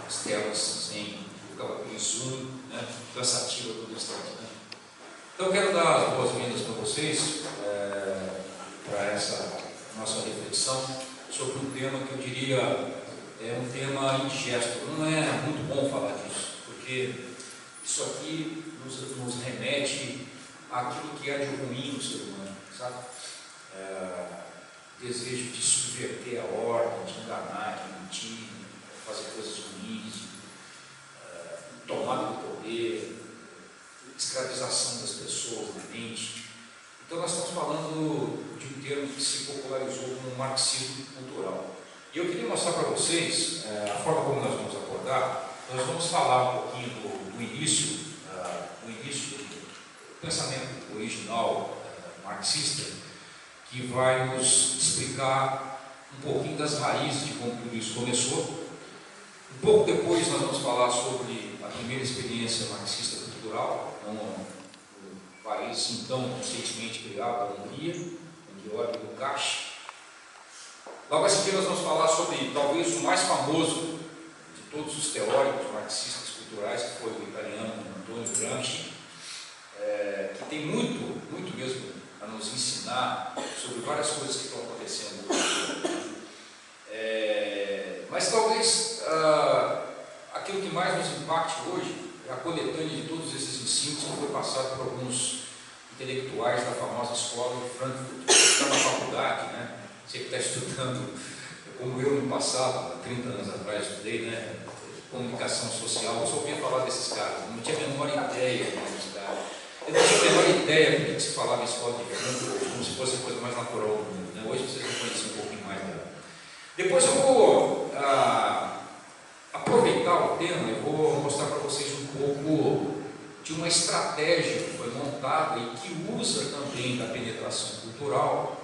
as telas sem aquele zoom, né, cansativo a todo instante. Né? Então eu quero dar as boas-vindas para vocês para essa nossa reflexão sobre um tema que eu diria é um tema indigesto. Não é muito bom falar disso, porque isso aqui nos remete àquilo que é de ruim no ser humano, sabe? Desejo de subverter a ordem, de enganar, de mentir, fazer coisas ruins, tomada do poder, escravização das pessoas na mente. Então nós estamos falando de um termo que se popularizou como marxismo cultural. E eu queria mostrar para vocês a forma como nós vamos abordar. Nós vamos falar um pouquinho do início do pensamento original marxista, que vai nos explicar um pouquinho das raízes de como tudo isso começou. Um pouco depois nós vamos falar sobre a primeira experiência marxista cultural, no país então recentemente criado, a Hungria, em Georg Lukács. Logo a seguir nós vamos falar sobre talvez o mais famoso de todos os teóricos marxistas culturais, que foi o italiano Antonio Gramsci, que tem muito mesmo a nos ensinar sobre várias coisas que estão acontecendo hoje. Mas talvez aquilo que mais nos impacte hoje é a coletânea de todos esses ensinos que foi passado por alguns intelectuais da famosa escola de Frankfurt, que está na faculdade, né? Você que está estudando, como eu no passado, há 30 anos atrás estudei, né? Comunicação social, eu só ouvia falar desses caras, não tinha a menor ideia desses caras. Eu não tinha a menor ideia do que se falava em escola de Frankfurt, como se fosse a coisa mais natural do mundo, né? Hoje vocês vão conhecer um pouquinho mais dela. Depois eu vou aproveitar o tema, eu vou mostrar para vocês um pouco de uma estratégia que foi montada e que usa também da penetração cultural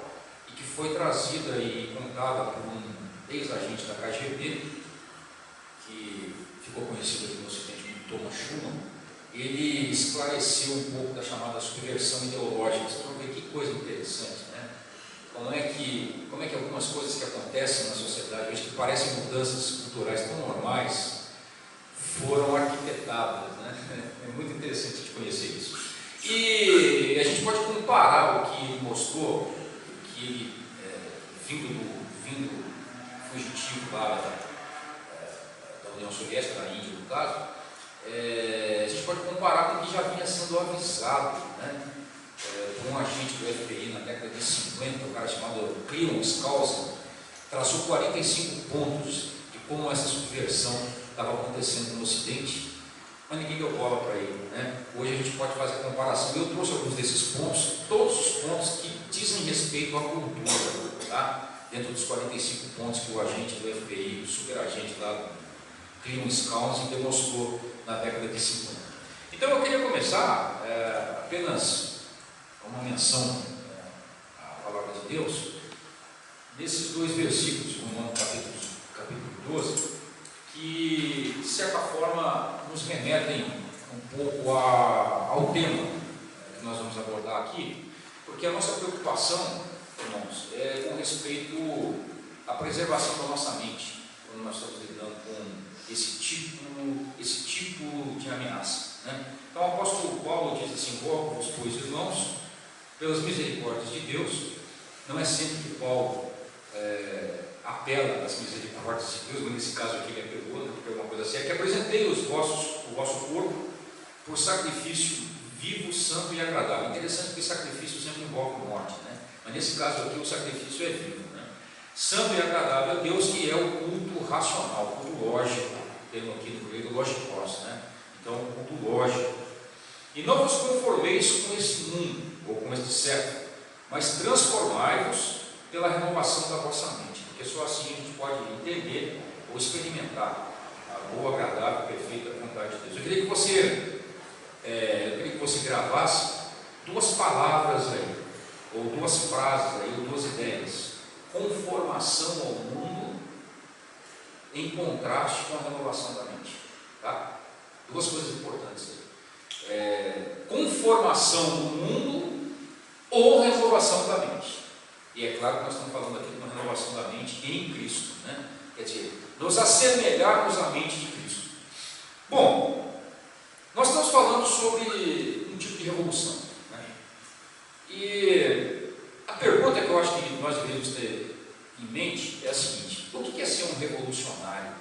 e que foi trazida e contada por um ex-agente da KGB, que ficou conhecido aqui no Ocidente como Thomas Schumann. Ele esclareceu um pouco da chamada subversão ideológica. Vocês vão ver que coisa interessante, né? Como é que algumas coisas que acontecem na sociedade hoje, que parecem mudanças culturais tão normais, foram arquitetadas, né? É muito interessante de conhecer isso. E a gente pode comparar o que ele mostrou, que ele, vindo fugitivo lá da União Soviética, da Índia no caso, a gente pode comparar com o que já vinha sendo avisado, né? Por um agente do FBI na década de 50, um cara chamado Cleon Skousen, traçou 45 pontos de como essa subversão estava acontecendo no Ocidente, mas ninguém deu bola para ele, né? Hoje a gente pode fazer a comparação. Eu trouxe alguns desses pontos, todos os pontos que dizem respeito à cultura, tá? Dentro dos 45 pontos que o agente do FBI, o superagente lá, Cleon Skousen, demonstrou na década de 50. Então eu queria começar apenas uma menção à palavra de Deus, nesses dois versículos, Romanos capítulo 12, que de certa forma nos remetem um pouco ao tema que nós vamos abordar aqui, porque a nossa preocupação, irmãos, é com respeito à preservação da nossa mente, quando nós estamos lidando com esse tipo de ameaça, né? Então o apóstolo Paulo diz assim: rogo-vos, pois, irmãos, pelas misericórdias de Deus. Não é sempre que Paulo apela às misericórdias de Deus, mas nesse caso aqui ele apelou, né, porque é uma coisa assim, é que apresentei o vosso corpo por sacrifício vivo, santo e agradável. Interessante que sacrifício sempre envolve morte, né? Mas nesse caso aqui o sacrifício é vivo, né? Santo e agradável a Deus, que é o culto racional, o culto lógico, termo aqui no grego logikos, né? Então o culto lógico. E não vos conformeis com esse mundo, ou com este século, mas transformai-vos pela renovação da vossa mente, porque só assim a gente pode entender ou experimentar a boa, agradável, perfeita vontade de Deus. Eu queria que você gravasse duas palavras aí, ou duas frases aí, ou duas ideias: conformação ao mundo em contraste com a renovação da mente, tá? Duas coisas importantes aí. Conformação do mundo ou renovação da mente. E é claro que nós estamos falando aqui de uma renovação da mente em Cristo, né? Quer dizer, nos assemelharmos à mente de Cristo. ter em mente é a seguinte: o que é ser um revolucionário?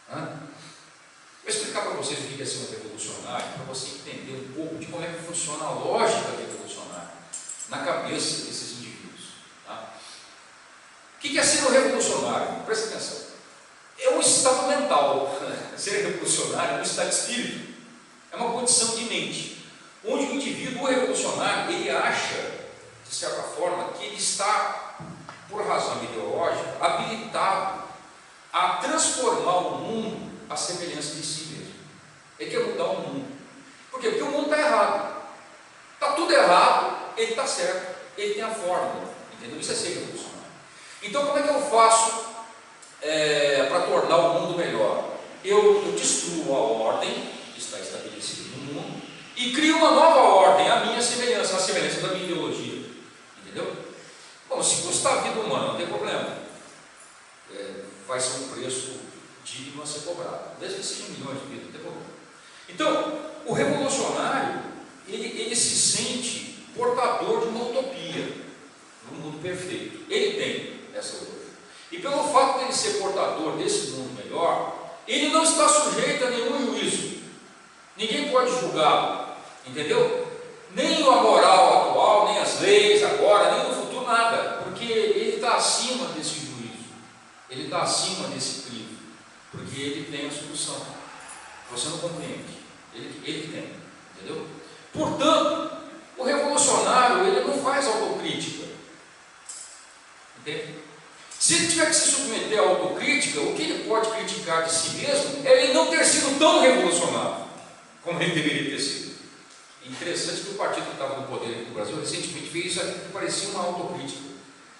Vou explicar para vocês o que é ser um revolucionário, para você entender um pouco de como é que funciona a lógica revolucionária na cabeça desses indivíduos. Tá? O que é ser um revolucionário? Presta atenção. É um estado mental. Ser revolucionário é um estado de espírito. É uma condição de mente, onde o indivíduo revolucionário, ele acha, de certa forma, que ele está, por razão ideológica, habilitado a transformar o mundo à semelhança de si mesmo. Ele quer mudar o mundo. Por quê? Porque o mundo está errado. Está tudo errado, ele está certo. Ele tem a fórmula. Entendeu? Isso é ser revolucionário. Então, como é que eu faço para tornar o mundo melhor? Eu destruo a ordem que está estabelecida no mundo e crio uma nova ordem, a minha semelhança, a semelhança da minha ideologia. Entendeu? Bom, se custar a vida humana, não tem problema. Vai ser um preço digno a ser cobrado, desde que sejam milhões de vidas, não tem problema. Então, o revolucionário, ele se sente portador de uma utopia, de um mundo perfeito. Ele tem essa utopia. E pelo fato de ele ser portador desse mundo melhor, ele não está sujeito a nenhum juízo. Ninguém pode julgá-lo, entendeu? Nem a moral atual, nem as leis agora, nem no futuro, nada, porque ele está acima desse juízo, ele está acima desse crivo, porque ele tem a solução. Você não compreende, ele tem, entendeu? Portanto, o revolucionário, ele não faz autocrítica, entende? Se ele tiver que se submeter à autocrítica, o que ele pode criticar de si mesmo é ele não ter sido tão revolucionário como ele deveria ter sido. Interessante que o partido que estava no poder aqui no Brasil recentemente fez isso aqui que parecia uma autocrítica.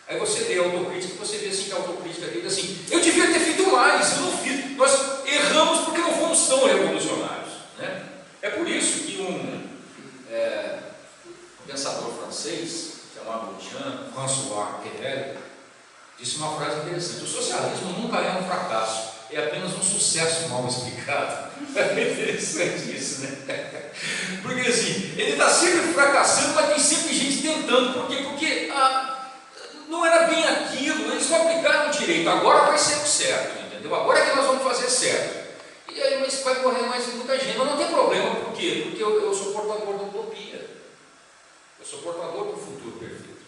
Aí você lê a autocrítica e você vê assim que a autocrítica dele assim: eu devia ter feito mais, eu não fiz. Nós erramos porque não fomos tão revolucionários. Né? É por isso que um pensador francês chamado Jean-François Kevel disse uma frase interessante: o socialismo nunca é um fracasso, é apenas um sucesso mal explicado. É interessante isso, né? Porque assim, ele está sempre fracassando, mas tem sempre gente tentando. Por quê? Porque não era bem aquilo, eles não aplicaram direito, agora vai ser o certo, entendeu? Agora é que nós vamos fazer certo. E aí, mas vai correr mais muita gente. Mas não tem problema, por quê? Porque eu sou portador da utopia. Eu sou portador do futuro perfeito.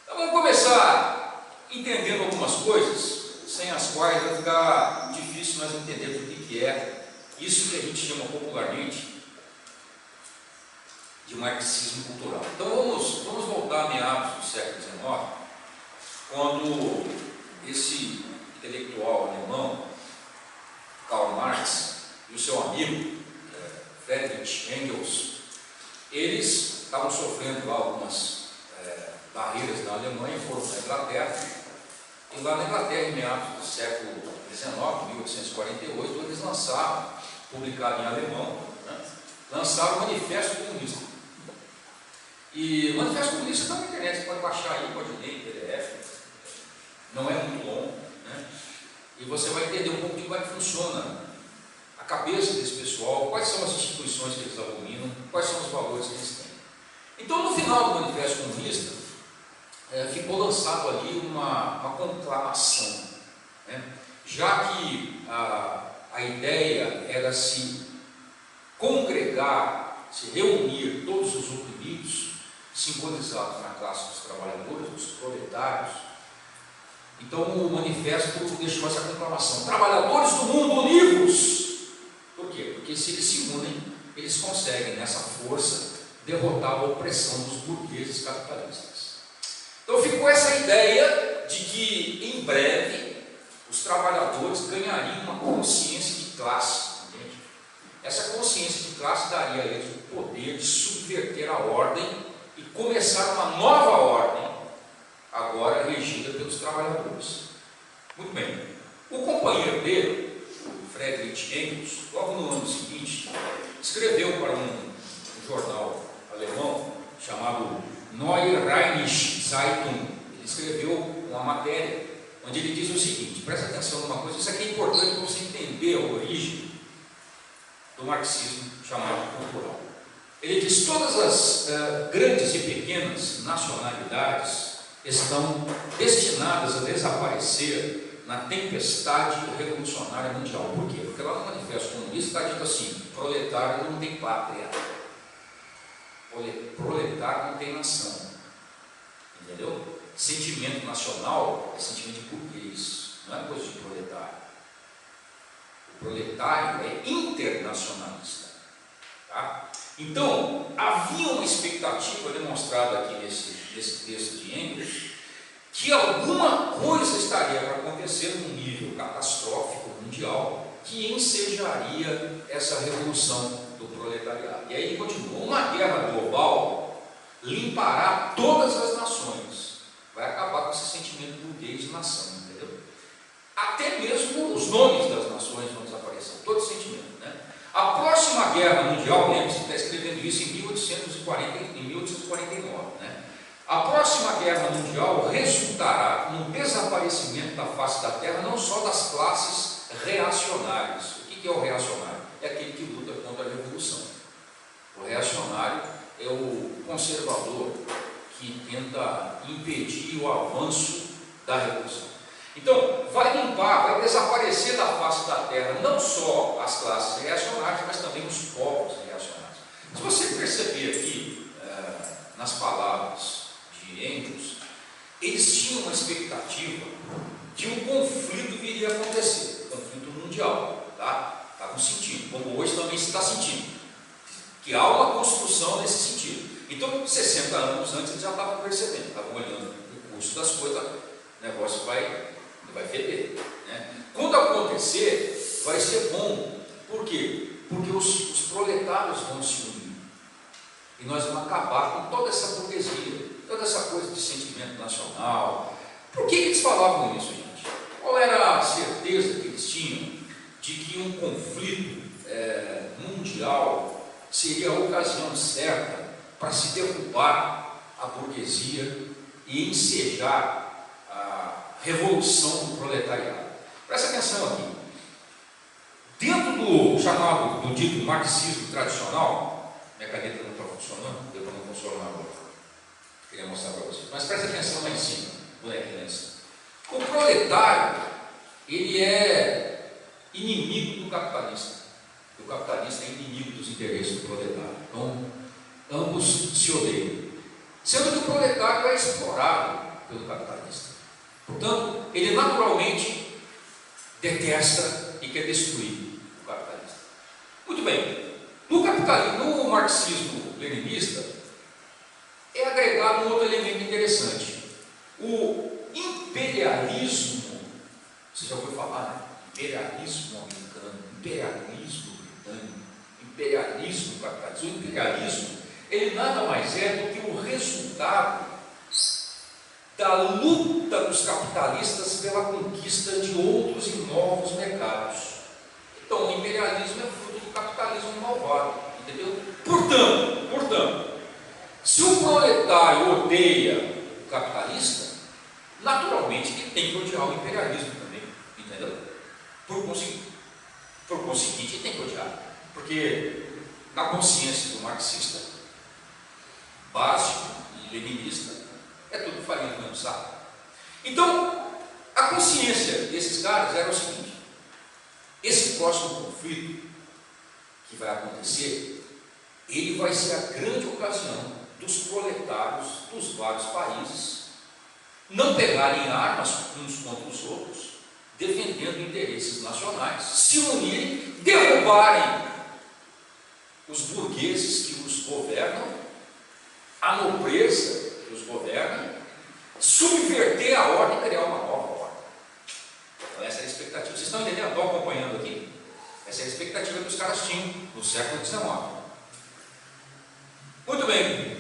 Então vamos começar entendendo algumas coisas, sem as quais vai ficar difícil nós entendermos o que é isso que a gente chama popularmente de marxismo cultural. Então vamos voltar a meados do século XIX, quando esse intelectual alemão, Karl Marx, e o seu amigo Friedrich Engels, eles estavam sofrendo lá algumas barreiras na Alemanha, foram para a Inglaterra. E lá na Inglaterra, em meados do século XIX, 1848, eles lançaram, publicado em alemão, lançaram o Manifesto Comunista. E o Manifesto Comunista está na internet, você pode baixar aí, pode ler em PDF, não é muito longo, né? E você vai entender um pouco de como é que funciona a cabeça desse pessoal, quais são as instituições que eles abominam, quais são os valores que eles têm. Então, no final do Manifesto Comunista, ficou lançado ali uma conclamação, né? Já que a ideia era se congregar, se reunir todos os oprimidos, simbolizados na classe dos trabalhadores, dos proletários. Então o manifesto deixou essa conclamação: trabalhadores do mundo, univos! Por quê? Porque se eles se unem, eles conseguem, nessa força, derrotar a opressão dos burgueses capitalistas. Então ficou essa ideia de que, em breve, os trabalhadores ganhariam uma consciência de classe, entende? Essa consciência de classe daria a eles o poder de subverter a ordem e começar uma nova ordem, agora regida pelos trabalhadores. Muito bem. O companheiro dele, o Friedrich Engels, logo no ano seguinte, escreveu para um jornal alemão chamado Neue Rheinische Zeitung. Ele escreveu uma matéria onde ele diz o seguinte: presta atenção numa coisa, isso aqui é importante para você entender a origem do marxismo chamado cultural. Ele diz: todas as grandes e pequenas nacionalidades estão destinadas a desaparecer na tempestade revolucionária mundial. Por quê? Porque lá no Manifesto Comunista está dito assim: proletário não tem pátria, proletário não tem nação. Entendeu? Sentimento nacional é sentimento de burguês, não é coisa de proletário. O proletário é internacionalista. Tá? Então, havia uma expectativa demonstrada aqui nesse texto de Engels, que alguma coisa estaria para acontecer num nível catastrófico mundial que ensejaria essa revolução do proletariado. E aí ele continua: uma guerra global limpará todas as nações, vai acabar com esse sentimento burguês de nação, entendeu? Até mesmo os nomes das nações vão desaparecer, todo esse sentimento, né? A próxima guerra mundial, lembre-se que está escrevendo isso em 1849, né? A próxima guerra mundial resultará no desaparecimento da face da terra, não só das classes reacionárias. O que é o reacionário? É aquele que luta contra a revolução. O reacionário é o conservador que tenta impedir o avanço da revolução. Então, vai limpar, vai desaparecer da face da terra não só as classes reacionárias, mas também os povos reacionários. Se você perceber aqui, nas palavras de Engels, eles tinham uma expectativa de um conflito viria a acontecer, um conflito mundial, tá? Estavam sentindo, como hoje também se está sentindo, que há uma construção nesse sentido. Então, 60 anos antes, eles já estavam percebendo, estavam olhando o curso das coisas, o negócio vai feder, né? Quando acontecer, vai ser bom. Por quê? Porque os proletários vão se unir e nós vamos acabar com toda essa burguesia, toda essa coisa de sentimento nacional. Por que eles falavam isso, gente? Qual era a certeza que eles tinham de que um conflito mundial seria a ocasião certa para se derrubar a burguesia e ensejar revolução do proletariado? Presta atenção aqui. Dentro do chamado, do dito marxismo tradicional, minha caneta não está funcionando, deu para não funcionar agora. Queria mostrar para vocês. Mas presta atenção lá em cima, moleque lá em cima. O proletário, ele é inimigo do capitalista. O capitalista é inimigo dos interesses do proletário. Então, ambos se odeiam. Sendo que o proletário é explorado pelo capitalista. Portanto, ele naturalmente detesta e quer destruir o capitalista. Muito bem, no marxismo-leninista é agregado um outro elemento interessante. O imperialismo, você já ouviu falar, né? Imperialismo americano, imperialismo britânico, imperialismo capitalista. O imperialismo, ele nada mais é do que o resultado da luta dos capitalistas pela conquista de outros e novos mercados. Então, o imperialismo é fruto do capitalismo malvado, entendeu? Portanto, se o proletário odeia o capitalista, naturalmente ele tem que odiar o imperialismo também, entendeu? Por conseguinte, ele tem que odiar, porque na consciência do marxista básico e leninista, é tudo farinha do mesmo saco. Então, a consciência desses caras era o seguinte: esse próximo conflito que vai acontecer, ele vai ser a grande ocasião dos proletários dos vários países não pegarem armas uns contra os outros, defendendo interesses nacionais, se unirem, derrubarem os burgueses que os governam, a nobreza que os governa, subverter a ordem e criar uma nova ordem. Então, essa é a expectativa. Vocês estão entendendo? Estão acompanhando aqui? Essa é a expectativa que os caras tinham no século XIX. Muito bem.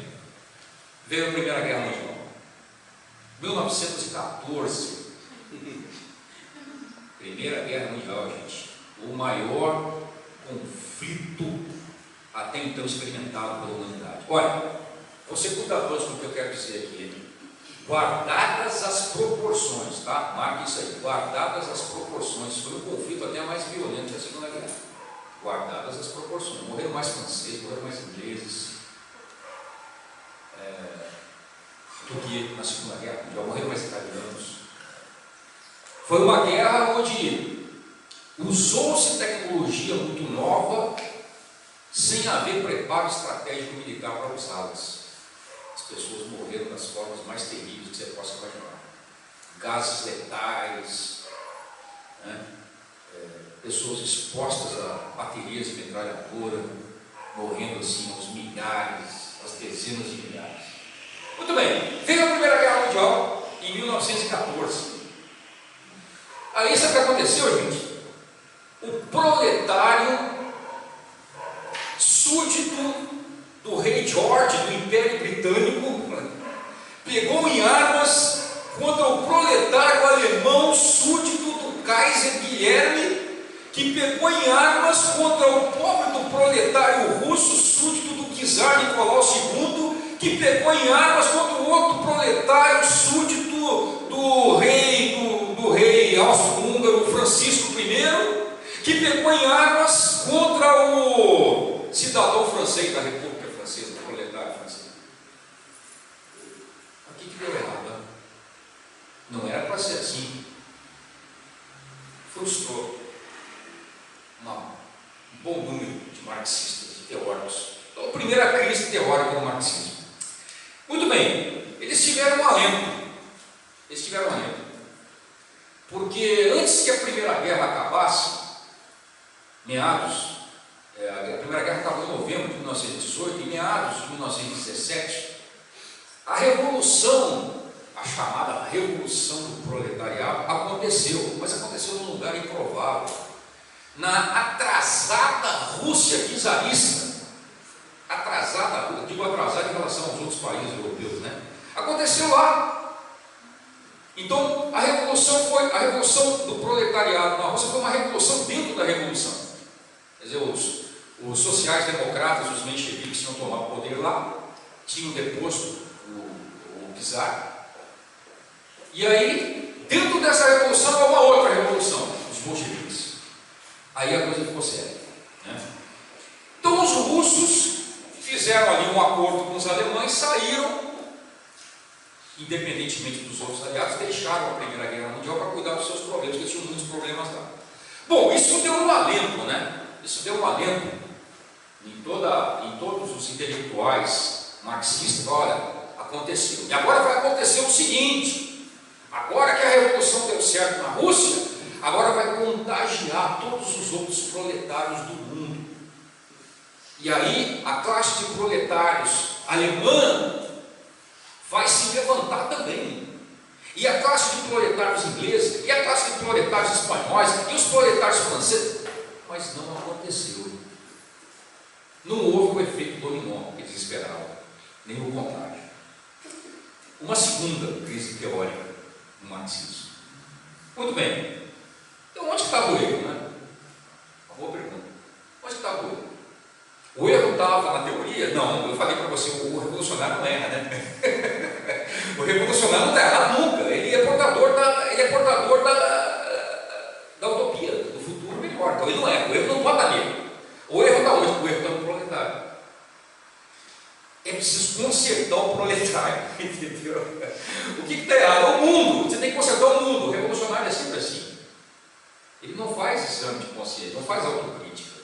Veio a Primeira Guerra Mundial. 1914. Primeira Guerra Mundial, gente. O maior conflito até então experimentado pela humanidade. Olha, vou ser cuidadoso com o que eu quero dizer aqui. Guardadas as proporções, tá? Marque isso aí. Guardadas as proporções. Foi o conflito até mais violento da Segunda Guerra. Guardadas as proporções. Morreram mais franceses, morreram mais ingleses. do que na Segunda Guerra Mundial. Morreram mais italianos. Foi uma guerra onde usou-se tecnologia muito nova sem haver preparo estratégico militar para usá-las. As pessoas morreram das formas mais terríveis que você possa imaginar. Gases letais, né? Pessoas expostas a baterias de metralhadora, morrendo assim aos milhares, às dezenas de milhares. Muito bem, veio a Primeira Guerra Mundial em 1914. Aí sabe o que aconteceu, gente? O proletário súdito do rei George, do Império Britânico, pegou em armas contra o proletário alemão súdito do Kaiser Guilherme, que pegou em armas contra o pobre do proletário russo súdito do czar Nicolau II, que pegou em armas contra o outro proletário súdito do rei austro-húngaro Francisco I, que pegou em armas contra o cidadão francês da República Francesa, o proletário francês. O que deu errado? Né? Não era para ser assim. Frustrou um bom número de marxistas, de teóricos. Então, a primeira crise teórica do marxismo. Muito bem, eles tiveram um alento. Porque antes que a Primeira Guerra acabasse, a Primeira Guerra acabou em novembro de 1918, em meados de 1917, a revolução, a chamada Revolução do Proletariado, aconteceu, mas aconteceu num lugar improvável, na atrasada Rússia czarista. Digo atrasada em relação aos outros países europeus, né? Aconteceu lá. Então, a revolução do proletariado na Rússia foi uma revolução dentro da revolução. Quer dizer, os sociais-democratas, os mencheviques tinham tomado o poder lá, tinham deposto o czar. E aí, dentro dessa revolução, há uma outra revolução, os bolcheviques. Aí a coisa ficou séria, né? Então os russos fizeram ali um acordo com os alemães, saíram, independentemente dos outros aliados, deixaram a Primeira Guerra Mundial para cuidar dos seus problemas, porque eles tinham muitos problemas lá. Bom, isso deu um alento, né? Isso deu um alento em todos os intelectuais marxistas. Olha, aconteceu. E agora vai acontecer o seguinte: agora que a revolução deu certo na Rússia, agora vai contagiar todos os outros proletários do mundo. E aí a classe de proletários alemã vai se levantar também. E a classe de proletários ingleses, e a classe de proletários espanhóis, e os proletários franceses. Mas não aconteceu. Não houve o efeito dominó que eles esperavam, nem o contrário. Uma segunda crise teórica no marxismo. Muito bem. Então, onde estava o erro, né? Uma boa pergunta. Onde estava o erro? O erro estava na teoria? Não, eu falei para você, o revolucionário não erra, né? O revolucionário não está errado nunca. Ele é portador da utopia, do futuro melhor. Então, ele não erra. O erro não pode estar nele. O erro está onde? O erro está no proletário. É preciso consertar o proletário, entendeu? O que está errado? É o mundo. Você tem que consertar o mundo. O revolucionário é sempre assim. Ele não faz exame de consciência, não faz autocrítica.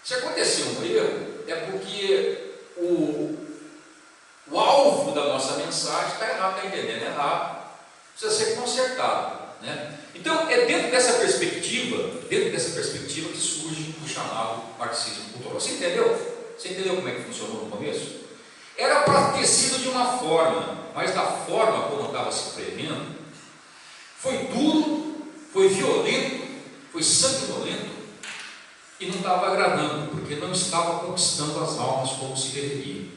Se acontecer um erro, é porque o alvo da nossa mensagem está errado, está entendendo errado, precisa ser consertado, né? Então, é dentro dessa perspectiva que surge o chamado marxismo cultural. Você entendeu? Você entendeu como é que funcionou no começo? Era para ter sido de uma forma, mas da forma como estava se prevendo, foi duro, foi violento, foi sanguinolento e não estava agradando, porque não estava conquistando as almas como se deveria.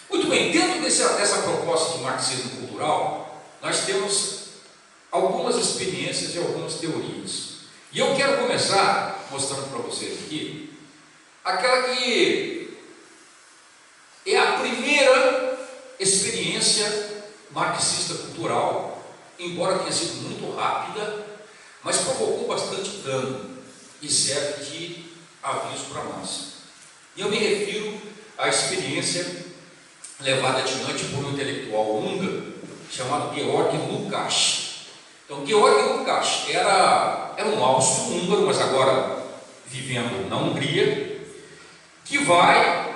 Muito bem, dentro dessa proposta de marxismo cultural, nós temos algumas experiências e algumas teorias. E eu quero começar mostrando para vocês aqui aquela que é a primeira experiência marxista cultural, embora tenha sido muito rápida, mas provocou bastante dano e serve de aviso para nós. E eu me refiro à experiência levada adiante por um intelectual húngaro chamado Georg Lukács. Então, Georg Lukács era um austro-húngaro, mas agora vivendo na Hungria, que vai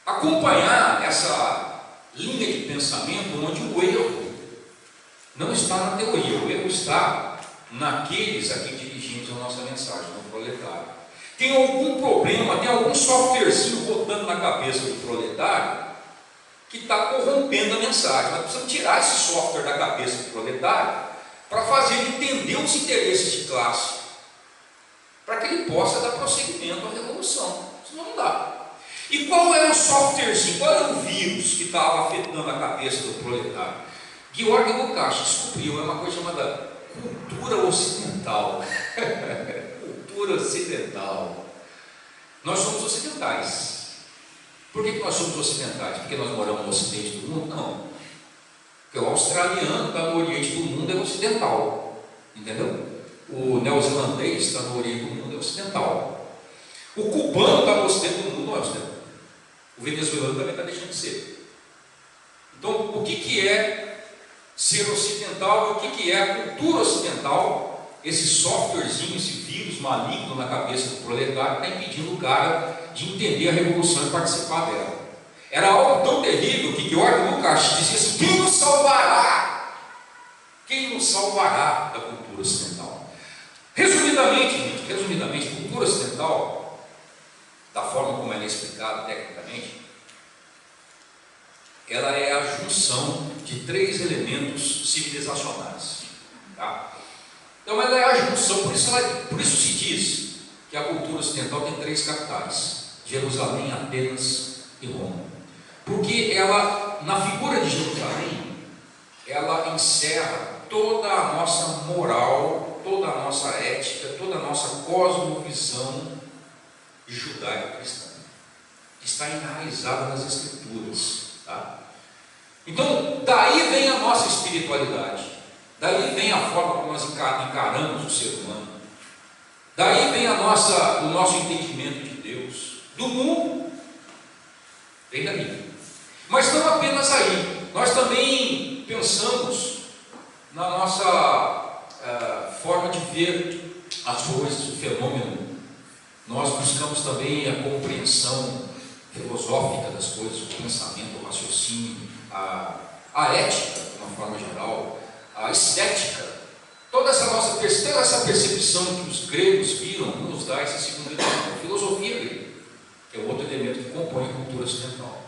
acompanhar essa linha de pensamento onde o erro não está na teoria, o erro está naqueles a quem dirigimos a nossa mensagem, no proletário. Tem algum problema, tem algum softwarezinho rodando na cabeça do proletário que está corrompendo a mensagem. Nós precisamos tirar esse software da cabeça do proletário para fazer ele entender os interesses de classe, para que ele possa dar prosseguimento à revolução. Senão não dá. E qual era o softwarezinho, qual era o vírus que estava afetando a cabeça do proletário? Georg Lukács descobriu, é uma coisa chamada cultura ocidental. Cultura ocidental. Nós somos ocidentais. Por que nós somos ocidentais? Porque nós moramos no ocidente do mundo? Não. Porque o australiano está no oriente do mundo, é ocidental. Entendeu? O neozelandês está no oriente do mundo, é ocidental. O cubano está no ocidente do mundo, não é ocidental. O venezuelano também está deixando de ser. Então, o que é ser ocidental? O que é a cultura ocidental? Esse softwarezinho, esse vírus maligno na cabeça do proletário está impedindo o cara de entender a revolução e participar dela. Era algo tão terrível que Georg Lukács dizia assim: quem nos salvará? Quem nos salvará da cultura ocidental? Resumidamente, gente, cultura ocidental, da forma como ela é explicada tecnicamente, ela é a junção de 3 elementos civilizacionais. Tá? Então ela é a junção, por isso se diz que a cultura ocidental tem 3 capitais: Jerusalém, Atenas e Roma. Porque ela, na figura de Jerusalém, ela encerra toda a nossa moral, toda a nossa ética, toda a nossa cosmovisão judaico-cristã, que está enraizada nas Escrituras. Tá? Então, daí vem a nossa espiritualidade, daí vem a forma como nós encaramos o ser humano, daí vem o nosso entendimento de Deus, do mundo, vem daí. Mas não apenas aí, nós também pensamos na nossa forma de ver as coisas, o fenômeno. Nós buscamos também a compreensão filosófica das coisas, o pensamento, o raciocínio, a ética, de uma forma geral, a estética. Toda essa percepção que os gregos viram nos dá esse segundo elemento, a filosofia grega, que é o outro elemento que compõe a cultura ocidental.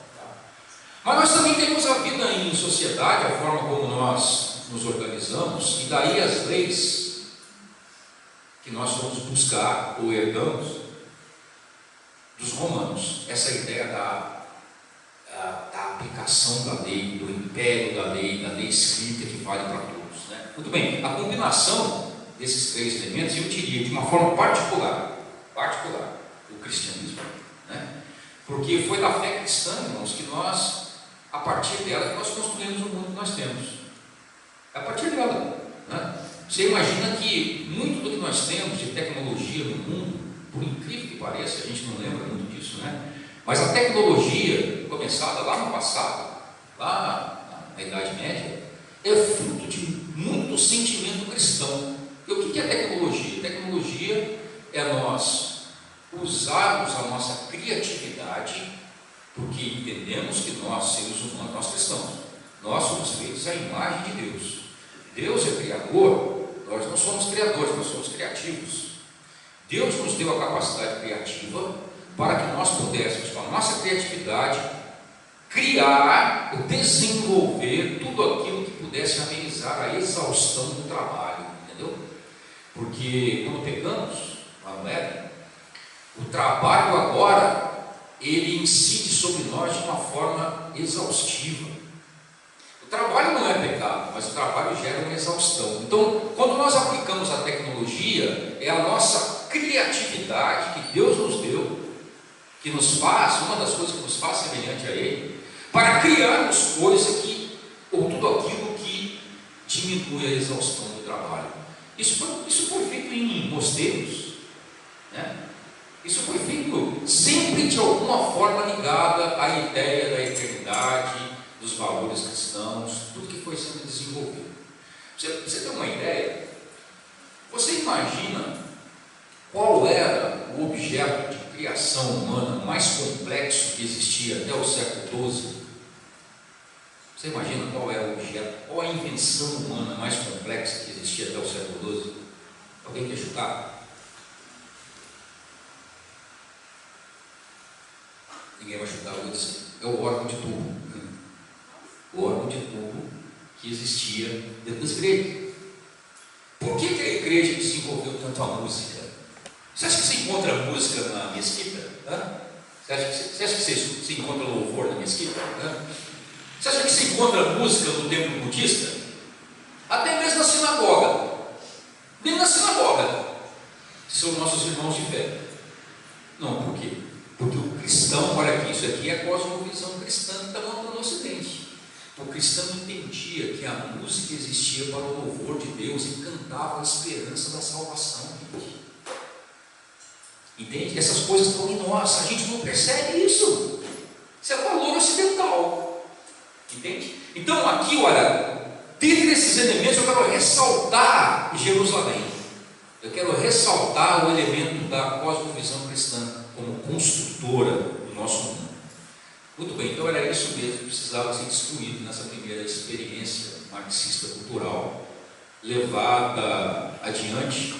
Mas nós também temos a vida em sociedade, a forma como nós nos organizamos, e daí as leis que nós vamos buscar ou herdamos dos romanos. Essa ideia da aplicação da lei, do império da lei escrita que vale para todos. Né? Muito bem, a combinação desses 3 elementos, eu diria, de uma forma particular, o cristianismo. Né? Porque foi da fé cristã, irmãos, que nós, a partir dela, que nós construímos o mundo que nós temos. É a partir dela. Né? Você imagina que muito do que nós temos de tecnologia no mundo, por incrível que pareça, a gente não lembra muito disso, né? Mas a tecnologia, começada lá no passado, lá na Idade Média, é fruto de muito sentimento cristão. E o que é tecnologia? Tecnologia é nós usarmos a nossa criatividade, porque entendemos que nós, seres humanos, nós cristãos, nós somos feitos à imagem de Deus. Deus é criador, nós não somos criadores, nós somos criativos. Deus nos deu a capacidade criativa para que nós pudéssemos, com a nossa criatividade, criar ou desenvolver tudo aquilo que pudesse amenizar a exaustão do trabalho, entendeu? Porque quando pegamos lá no Éden, o trabalho agora, ele incide sobre nós de uma forma exaustiva. O trabalho não é pecado, mas o trabalho gera uma exaustão. Então, quando nós aplicamos a tecnologia, é a nossa criatividade que Deus nos deu, que nos faz, uma das coisas que nos faz semelhante a Ele, para criarmos coisas ou tudo aquilo que diminui a exaustão do trabalho. Isso foi feito em mosteiros, né? Isso foi feito sempre de alguma forma ligada à ideia da eternidade, dos valores cristãos, tudo que foi desenvolver. Você tem uma ideia? Você imagina qual era o objeto de criação humana mais complexo que existia até o século XII? Você imagina qual era o objeto, qual a invenção humana mais complexa que existia até o século XII? Alguém quer chutar? Ninguém vai chutar, eu vou dizer. É o órgão de tubo. O órgão de tubo que existia dentro das igrejas. Por que a igreja desenvolveu tanto a música? Você acha que você encontra música na mesquita? Você acha que você encontra louvor na mesquita? Você acha que você encontra música no templo budista? Até mesmo na sinagoga. Nem na sinagoga. São nossos irmãos de fé. Não, por quê? Porque o cristão, olha aqui, isso aqui é a cosmovisão cristã que está montando no Ocidente. O cristão entendia que a música existia para o louvor de Deus e cantava a esperança da salvação. Entende? Essas coisas estão em nós, a gente não percebe isso. Isso é valor ocidental. Entende? Então aqui, olha, dentre esses elementos eu quero ressaltar Jerusalém. Eu quero ressaltar o elemento da cosmovisão cristã como construtora do nosso mundo. Muito bem, então era isso mesmo que precisava ser destruído nessa primeira experiência marxista cultural, levada adiante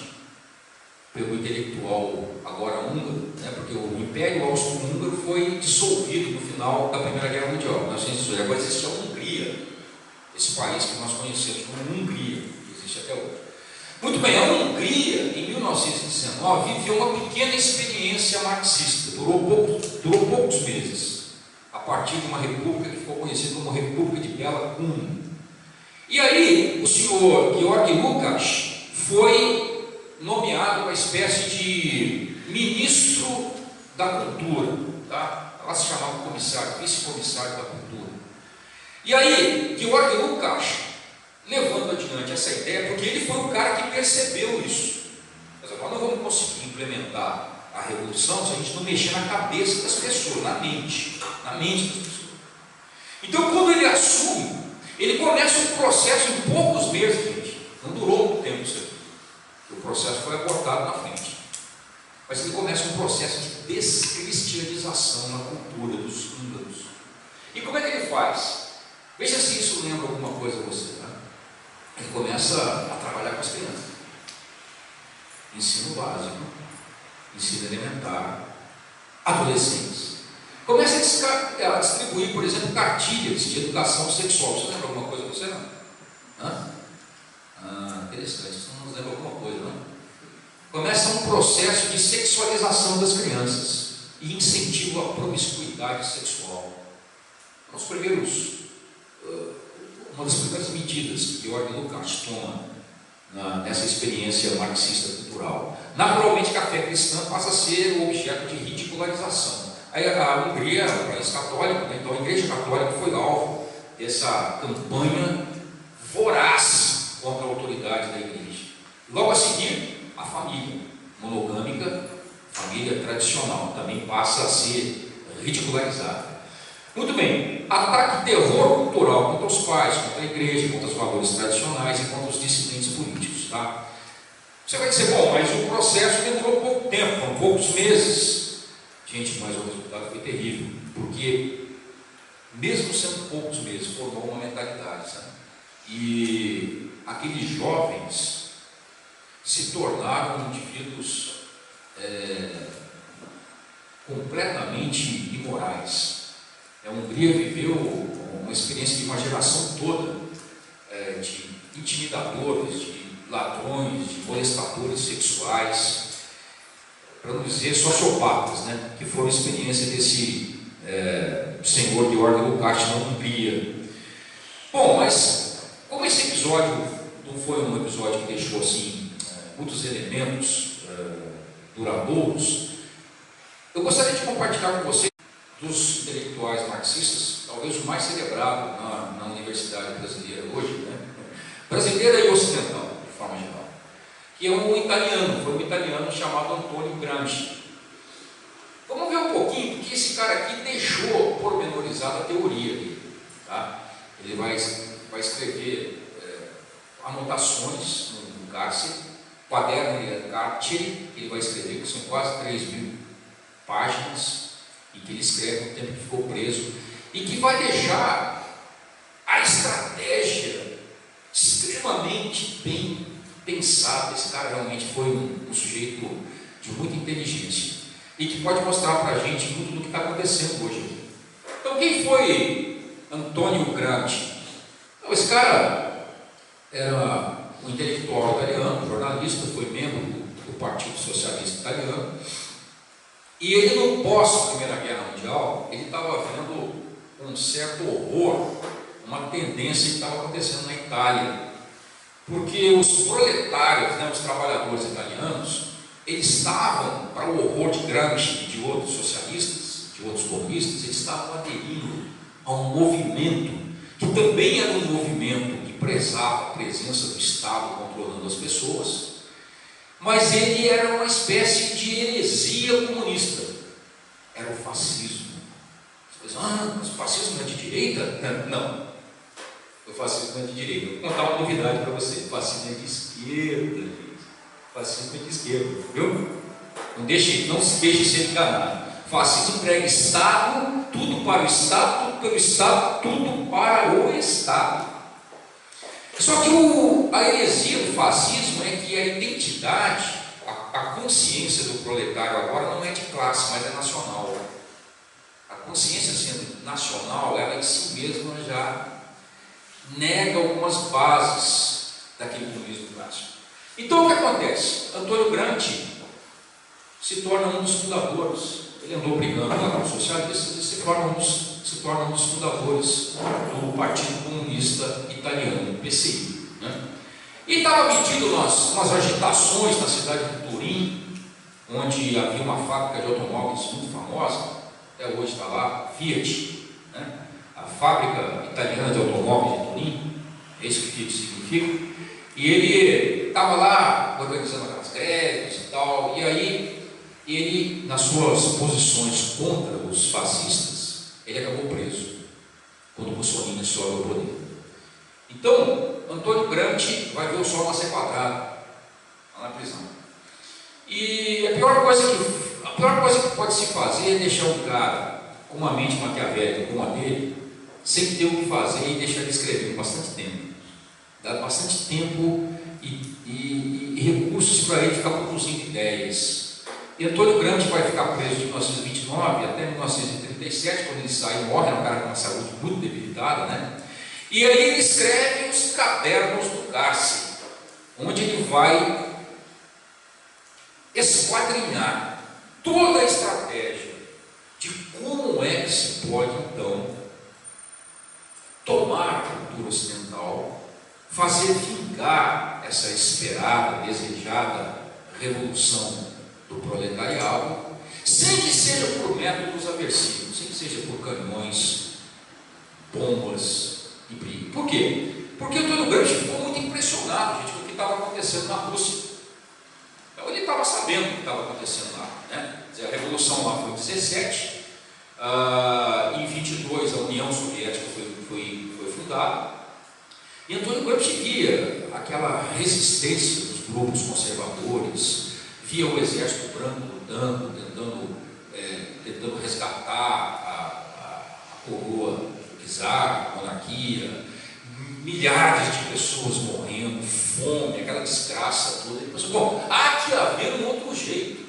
pelo intelectual agora húngaro, né, porque o Império Austro-Húngaro foi dissolvido no final da Primeira Guerra Mundial, 1918. Agora existe a Hungria, esse país que nós conhecemos como Hungria, que existe até hoje. Muito bem, a Hungria, em 1919, viveu uma pequena experiência marxista, durou poucos meses, a partir de uma república que ficou conhecida como República de Bela Kun. E aí, o senhor Georg Lukács foi nomeado uma espécie de ministro da cultura, tá? Ela se chamava comissário, vice-comissário da cultura. E aí, Georg Lukács, levando adiante essa ideia, porque ele foi o cara que percebeu isso. Mas nós não vamos conseguir implementar a revolução se a gente não mexer na cabeça das pessoas, na mente das pessoas. Então, quando ele assume, ele começa um processo em poucos meses, gente. Não durou muito tempo isso aqui. O processo foi abortado na frente. Mas ele começa um processo de descristianização na cultura dos húngaros. E como é que ele faz? Veja se isso lembra alguma coisa a você, né? Ele começa a trabalhar com as crianças. Ensino básico, ensino elementar, adolescentes. Começa a distribuir, por exemplo, cartilhas de educação sexual. Você lembra alguma coisa a você, não? Interessante, isso não nos lembra alguma coisa, não? Começa um processo de sexualização das crianças e incentivo à promiscuidade sexual. Uma das primeiras medidas que Georg Lukács toma nessa experiência marxista cultural. Naturalmente, que a fé cristã passa a ser o objeto de ridicularização. Aí a Hungria é um país católico, né? Então a Igreja Católica foi alvo dessa campanha voraz contra a autoridade da Igreja. Logo a seguir, a família monogâmica, família tradicional, também passa a ser ridicularizada. Muito bem, ataque terror cultural contra os pais, contra a igreja, contra os valores tradicionais e contra os dissidentes políticos, tá? Você vai dizer, bom, mas o processo demorou pouco tempo, foram poucos meses. Gente, mas o resultado foi terrível, porque mesmo sendo poucos meses, formou uma mentalidade, sabe? E aqueles jovens se tornaram indivíduos completamente imorais. A Hungria viveu uma experiência de uma geração toda de intimidadores, de ladrões, de molestadores sexuais, para não dizer sociopatas, né? Que foram a experiência desse senhor Georg Lukács na Hungria. Bom, mas como esse episódio não foi um episódio que deixou assim muitos elementos duradouros, eu gostaria de compartilhar com vocês dos intelectuais marxistas, talvez o mais celebrado na universidade brasileira hoje, né? Brasileira e ocidental, de forma geral, que é um italiano, foi um italiano chamado Antonio Gramsci. Vamos ver um pouquinho, porque esse cara aqui deixou pormenorizada a teoria dele, tá? Ele vai escrever anotações no cárcere, quaderno de cárcere, que ele vai escrever, que são quase 3.000 páginas, e que ele escreve no tempo que ficou preso, e que vai deixar a estratégia extremamente bem pensada. Esse cara realmente foi um sujeito de muita inteligência, e que pode mostrar para a gente muito do que está acontecendo hoje aqui. Então, quem foi Antônio Gramsci? Então, esse cara era um intelectual italiano, jornalista, foi membro do Partido Socialista Italiano, e ele, no pós-Primeira Guerra Mundial, ele estava vendo um certo horror, uma tendência que estava acontecendo na Itália, porque os proletários, né, os trabalhadores italianos, eles estavam, para o horror de Gramsci e de outros socialistas, de outros comunistas, eles estavam aderindo a um movimento que também era um movimento que prezava a presença do Estado controlando as pessoas, mas ele era uma espécie de heresia comunista. Era o fascismo. Você diz, mas o fascismo é de direita? Não, o fascismo é de direita. Vou contar uma novidade para você: o fascismo é de esquerda, gente. O fascismo é de esquerda, viu? Não se deixe ser enganado. O fascismo prega Estado, tudo para o Estado, tudo pelo Estado, tudo para o Estado. Só que a heresia do fascismo é que a identidade, a consciência do proletário agora não é de classe, mas é nacional. A consciência sendo nacional, ela em si mesma já nega algumas bases daquele comunismo clássico. Então o que acontece? Antônio Gramsci se torna um dos fundadores. Ele andou brigando lá com os socialistas e se torna um dos fundadores do Partido Comunista Italiano, o PCI, né? E estava metido umas agitações na cidade de Turim, onde havia uma fábrica de automóveis muito famosa, até hoje está lá, Fiat, né? A fábrica italiana de automóveis de Turim, é isso que Fiat significa. E ele estava lá organizando aquelas greves e tal, e aí ele, nas suas posições contra os fascistas, ele acabou preso quando Mussolini sobe ao poder. Então, Antônio Gramsci vai ver o sol nascer quadrado lá na prisão. E a pior coisa que pode se fazer é deixar um cara com uma mente maquiavélica como a dele, sem ter o que fazer, e deixar ele escrever bastante tempo. Dá bastante tempo e recursos para ele ficar produzindo ideias. E Antônio Gramsci vai ficar preso de 1929 até 1937, quando ele sai e morre, é um cara com uma saúde muito debilitada, né? E aí ele escreve os cadernos do cárcere, onde ele vai esquadrinhar toda a estratégia de como é que se pode, então, tomar a cultura ocidental, fazer vingar essa esperada, desejada revolução do proletariado, sem que seja por métodos aversivos, sem que seja por canhões, bombas e briga. Por quê? Porque o Antônio Gramsci ficou muito impressionado, gente, com o que estava acontecendo na Rússia. Então ele estava sabendo o que estava acontecendo lá, né? Quer dizer, a revolução lá foi em 17, em 22 a União Soviética foi fundada, e Antônio Gramsci via aquela resistência dos grupos conservadores, via o exército branco lutando, tentando resgatar a coroa czar, a monarquia, milhares de pessoas morrendo, fome, aquela desgraça toda. Ele pensou, bom, há que haver um outro jeito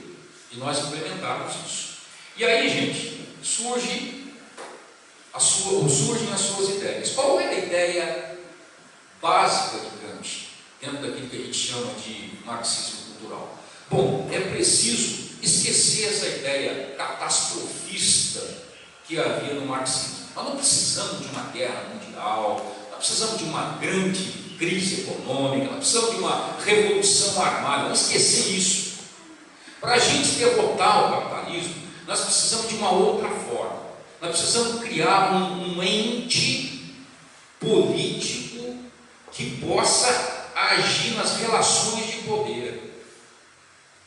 de nós implementarmos isso. E aí, gente, surgem as suas ideias. Qual é a ideia básica de Gramsci, dentro daquilo que a gente chama de marxismo cultural? Bom, é preciso esquecer essa ideia catastrofista que havia no marxismo. Nós não precisamos de uma guerra mundial, nós precisamos de uma grande crise econômica, nós precisamos de uma revolução armada. Vamos esquecer isso. Para a gente derrotar o capitalismo, nós precisamos de uma outra forma. Nós precisamos criar um ente político que possa agir nas relações de poder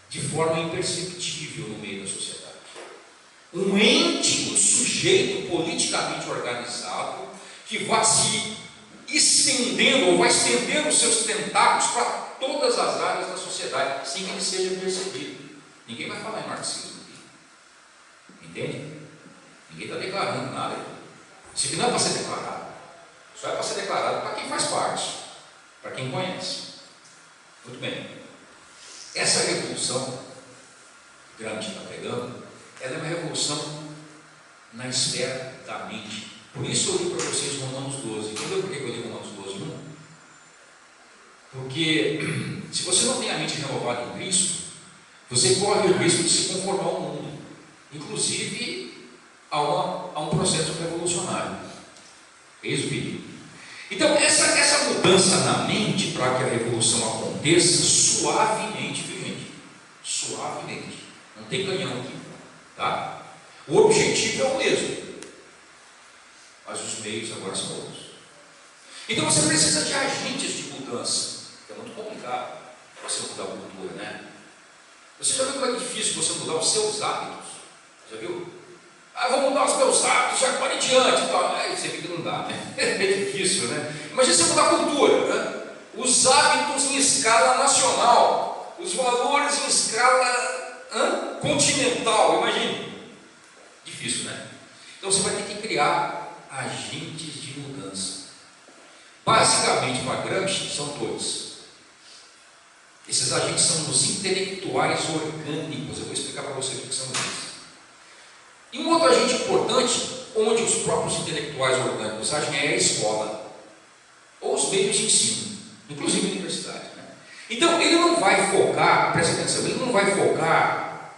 de forma imperceptível no meio da sociedade. Um ente, um sujeito politicamente organizado que vá se estendendo, ou vai estendendo os seus tentáculos para todas as áreas da sociedade, sem que ele seja percebido. Ninguém vai falar em marxismo aqui, entende? Ninguém está declarando nada. Isso aqui não é para ser declarado, só é para ser declarado para quem faz parte, para quem conhece. Muito bem, essa revolução que Gramsci está pregando, ela é uma revolução na esfera da mente. Por isso eu li para vocês Romanos 12. Entendeu por que eu li Romanos 12? Porque se você não tem a mente renovada em Cristo, você corre o risco de se conformar ao mundo, inclusive a um processo revolucionário. Eis o perigo. Então, essa mudança na mente, para que a revolução aconteça suavemente, viu, gente? Suavemente. Não tem canhão aqui, tá? O objetivo é o mesmo, mas os meios agora são outros. Então você precisa de agentes de mudança, que é muito complicado você mudar a cultura, né? Você já viu como é difícil você mudar os seus hábitos? Já viu? Vou mudar os meus hábitos, já agora em diante. Aí você vê que não dá, né? É difícil, né? Imagina você mudar a cultura, né? Os hábitos em escala nacional, os valores em escala continental, imagine. Difícil, né? Então você vai ter que criar agentes de mudança. Basicamente, para Gramsci, são dois. Esses agentes são os intelectuais orgânicos. Eu vou explicar para você o que são eles. E um outro agente importante, onde os próprios intelectuais orgânicos agem, é a escola, ou os meios de ensino, inclusive a universidade, né? Então, ele não vai focar, presta atenção, ele não vai focar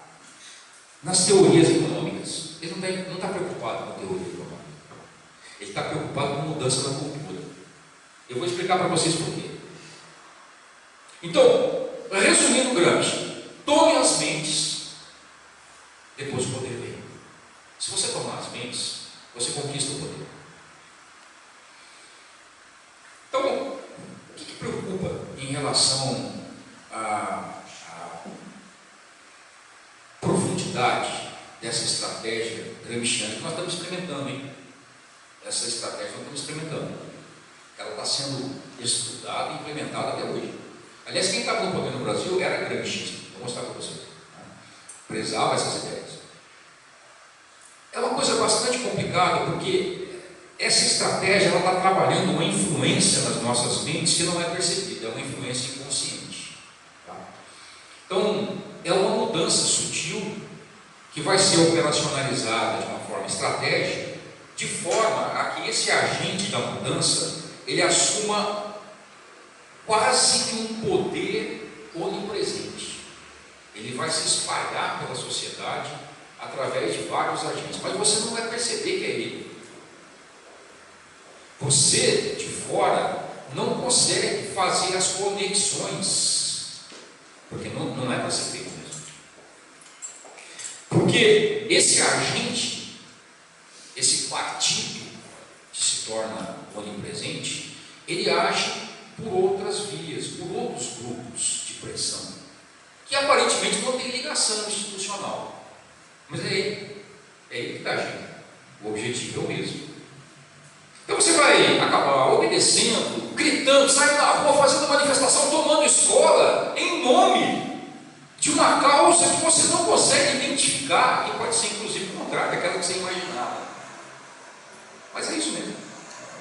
nas teorias econômicas. Ele não está preocupado com a teoria econômica. Ele está preocupado com mudança na cultura. Eu vou explicar para vocês por quê. Então, resumindo Gramsci, tome as mentes, depois o poder vem. Se você tomar as mentes, você conquista o poder. Então, o que preocupa em relação à profundidade dessa estratégia gramsciana que nós estamos experimentando, hein? Essa estratégia nós estamos experimentando. Ela está sendo estudada e implementada até hoje. Aliás, quem estava no poder no Brasil era gramscista. Vou mostrar para vocês. Prezava essas ideias. É uma coisa bastante complicada, porque essa estratégia ela está trabalhando uma influência nas nossas mentes que não é percebida, é uma influência inconsciente. Tá? Então, é uma mudança sutil que vai ser operacionalizada de uma forma estratégica, de forma a que esse agente da mudança ele assuma quase que um poder onipresente. Ele vai se espalhar pela sociedade através de vários agentes, mas você não vai perceber que é ele. Você de fora não consegue fazer as conexões, porque não é para ser feito mesmo. Porque esse agente, esse partido que se torna onipresente, ele age por outras vias, por outros grupos de pressão, que aparentemente não tem ligação institucional. Mas é ele que está agindo. O objetivo é o mesmo. Então você vai acabar obedecendo, gritando, saindo na rua, fazendo manifestação, tomando escola, em nome de uma causa que você não consegue identificar, que pode ser inclusive contrária daquela que você imaginava. Mas é isso mesmo.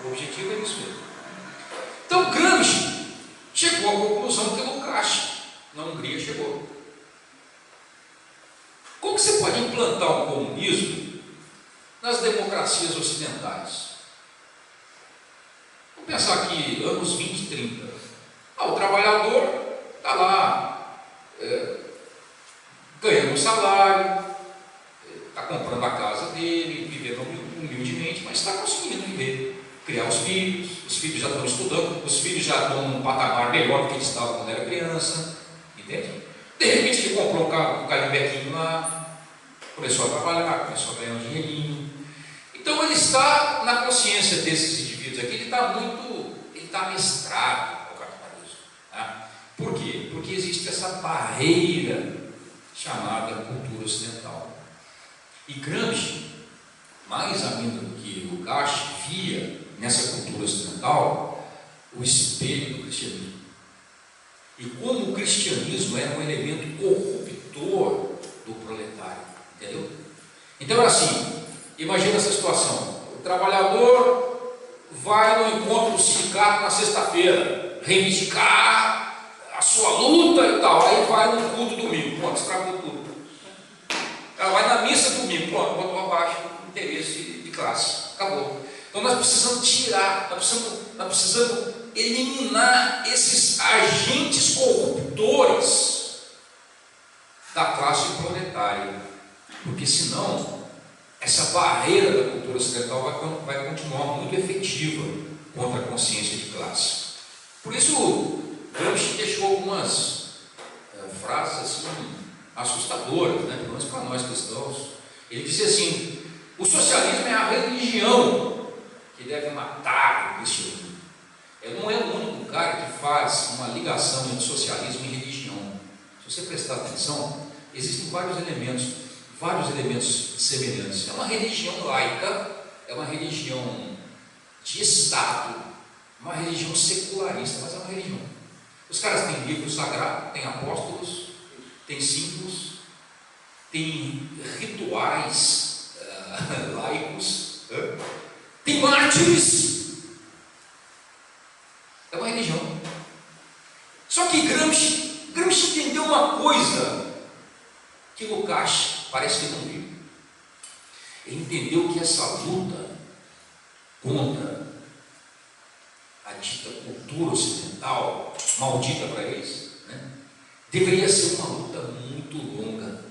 O objetivo é isso mesmo. Então Gramsci chegou à conclusão que Lukács, na Hungria, chegou. Como que você pode implantar o comunismo nas democracias ocidentais? Vamos pensar aqui, anos 20, 30. O trabalhador está lá, ganhando um salário, está comprando a casa dele, vivendo humildemente, mas está conseguindo viver, criar os filhos já estão estudando, os filhos já estão num patamar melhor do que eles estavam quando era criança, entende? De repente ele comprou um carimbequinho lá, começou a trabalhar, começou a ganhar um dinheirinho. Então ele está na consciência desses indivíduos aqui, ele está mestrado ao capitalismo. Tá? Por quê? Porque existe essa barreira chamada cultura ocidental. E Gramsci, mais ainda do que Lukács, via nessa cultura ocidental o espelho do cristianismo. E como o cristianismo era um elemento corruptor do proletário, entendeu? Então era assim, imagina essa situação: o trabalhador vai no encontro do sindicato na sexta-feira, reivindicar a sua luta e tal, aí vai no culto domingo, pronto, estragou tudo. Ela vai na missa domingo, pronto, botou abaixo o interesse de classe, acabou. Então nós precisamos tirar, nós precisamos eliminar esses agentes corruptores da classe proletária, porque senão essa barreira da cultura ocidental vai continuar muito efetiva contra a consciência de classe. Por isso Gramsci deixou algumas frases assim assustadoras, né? Pelo menos para nós cristãos. Ele dizia assim: o socialismo é a religião que deve matar o cristianismo. Ele não é o único cara que faz uma ligação entre socialismo e religião. Se você prestar atenção, existem vários elementos semelhantes. É uma religião laica, é uma religião de Estado, uma religião secularista, mas é uma religião. Os caras têm livro sagrado, têm apóstolos, têm símbolos, têm rituais laicos, tem mártires. É uma religião. Só que Gramsci entendeu uma coisa que Lukács parece que não viu. Ele entendeu que essa luta contra a dita cultura ocidental, maldita para eles, né, deveria ser uma luta muito longa.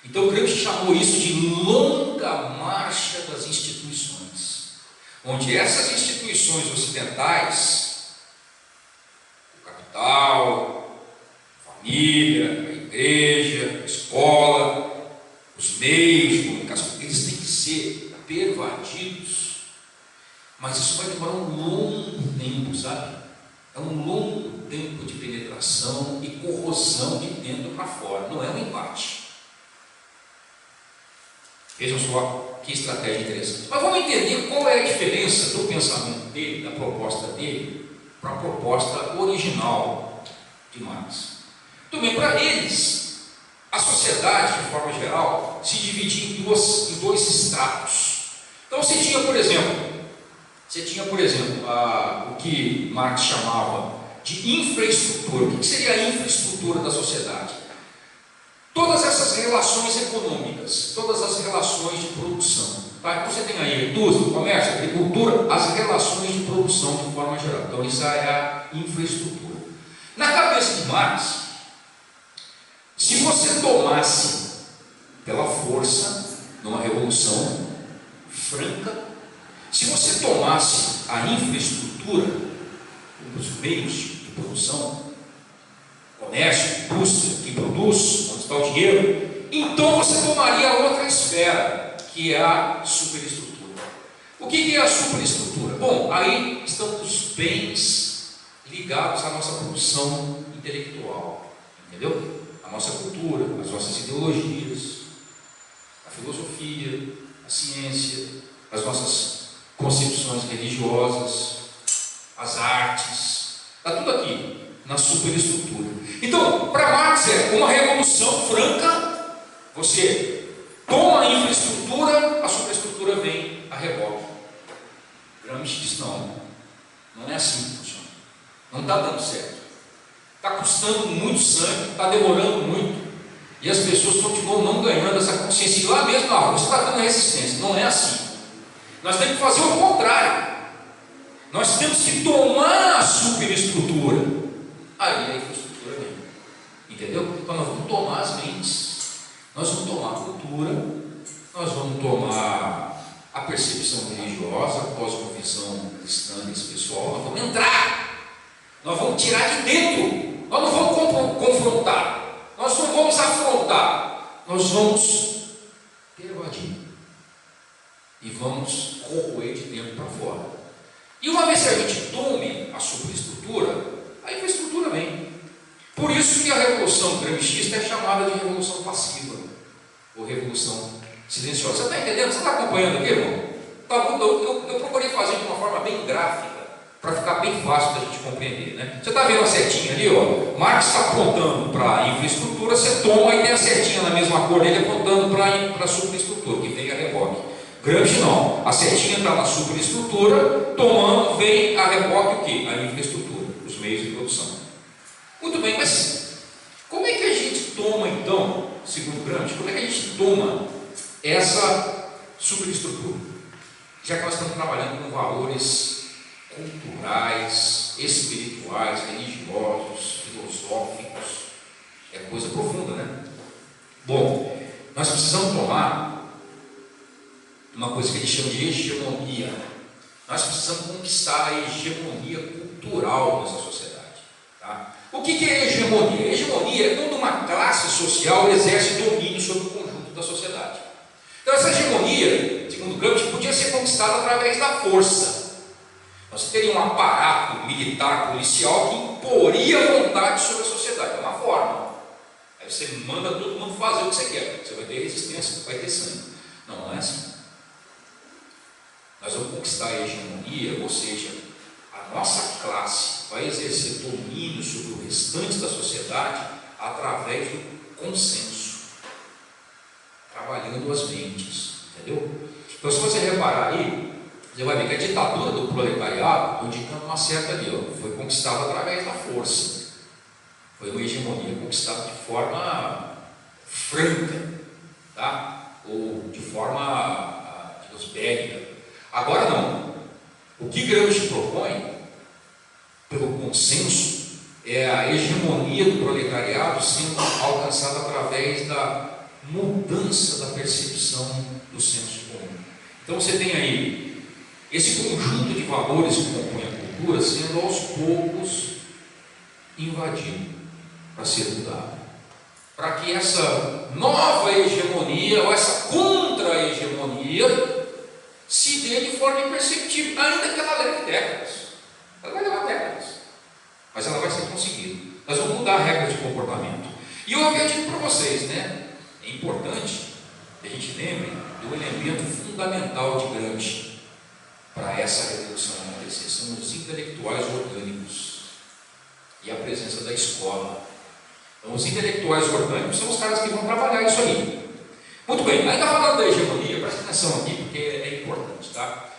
Então Gramsci chamou isso de longa marcha das instituições, onde essas instituições ocidentais, o capital, a família, a igreja, a escola, os meios de comunicação, eles têm que ser pervadidos. Mas isso vai demorar um longo tempo, sabe? É um longo tempo de penetração e corrosão de dentro para fora, não é um embate. Vejam só que estratégia interessante. Mas vamos entender qual é a diferença do pensamento dele, da proposta dele, para a proposta original de Marx. Também para eles, a sociedade, de forma geral, se dividia em dois estratos. Então você tinha, por exemplo, o que Marx chamava de infraestrutura. O que seria a infraestrutura da sociedade? Todas essas relações econômicas, todas as relações de produção. Tá? Então você tem aí indústria, comércio, agricultura, as relações de produção de forma geral. Então isso é a infraestrutura. Na cabeça de Marx, se você tomasse pela força, numa revolução franca, se você tomasse a infraestrutura, os meios de produção, comércio, indústria, que produz, onde está o dinheiro, então você tomaria outra esfera, que é a superestrutura. O que é a superestrutura? Bom, aí estão os bens ligados à nossa produção intelectual, entendeu? A nossa cultura, as nossas ideologias, a filosofia, a ciência, as nossas concepções religiosas, as artes, está tudo aqui na superestrutura. Então, para Marx é uma revolução franca, você toma a infraestrutura, a superestrutura vem a reboque. Gramsci diz: não é assim que funciona, não está dando certo, está custando muito sangue, está demorando muito, e as pessoas continuam não ganhando essa consciência, e lá mesmo na rua você está dando resistência. Não é assim. Nós temos que fazer o contrário. Nós temos que tomar a superestrutura. Aí a infraestrutura vem. Entendeu? Então nós vamos tomar as mentes, nós vamos tomar a cultura, nós vamos tomar a percepção religiosa, a cosmovisão cristã desse pessoal, nós vamos entrar, nós vamos tirar de dentro, nós não vamos confrontar, nós não vamos afrontar, nós vamos pervadir e vamos corroer de dentro para fora. E uma vez que a gente tome a superestrutura, a infraestrutura vem. Por isso que a revolução gramscista é chamada de revolução passiva, ou revolução silenciosa. Você está entendendo? Você está acompanhando aqui, irmão? Eu procurei fazer de uma forma bem gráfica para ficar bem fácil da gente compreender, né? Você está vendo a setinha ali, ó? Marx está apontando para a infraestrutura, você toma e tem a setinha na mesma cor dele apontando para a superestrutura, que vem a reboque. Gramsci não, a setinha está na superestrutura, tomando, vem a reboque o quê? A infraestrutura, os meios de produção. Muito bem, mas como é que a gente toma então, segundo Gramsci, como é que a gente toma essa superestrutura? Já que nós estamos trabalhando com valores culturais, espirituais, religiosos, filosóficos, é coisa profunda, né? Bom, nós precisamos tomar uma coisa que eles chamam de hegemonia. Nós precisamos conquistar a hegemonia cultural nessa sociedade, tá? O que é hegemonia? Hegemonia é quando uma classe social exerce domínio sobre o conjunto da sociedade. Então essa hegemonia, segundo Gramsci, podia ser conquistada através da força. Você teria um aparato militar, policial que imporia vontade sobre a sociedade. É uma forma. Aí você manda todo mundo fazer o que você quer. Você vai ter resistência, vai ter sangue. Não, não é assim. Nós vamos conquistar a hegemonia, ou seja, a nossa classe vai exercer domínio sobre o restante da sociedade através do consenso, trabalhando as mentes. Entendeu? Então, se você reparar aí, você vai ver que a ditadura do proletariado, indicando uma certa ali, ó, foi conquistada através da força. Foi uma hegemonia conquistada de forma franca, tá? Ou de forma, digamos, bélica. Agora não. O que Gramsci propõe, pelo consenso, é a hegemonia do proletariado sendo alcançada através da mudança da percepção do senso comum. Então você tem aí esse conjunto de valores que compõe a cultura sendo aos poucos invadido para ser mudado, para que essa nova hegemonia ou essa contra-hegemonia se dê de forma imperceptível, ainda que ela leve décadas. Ela vai levar décadas, mas ela vai ser conseguida. Nós vamos mudar a regra de comportamento. E eu havia dito para vocês, né? É importante que a gente lembre do elemento fundamental de Gramsci para essa revolução acontecer, são os intelectuais orgânicos e a presença da escola. Então, os intelectuais orgânicos são os caras que vão trabalhar isso aí. Muito bem, ainda falando da hegemonia, presta atenção aqui porque é importante, tá?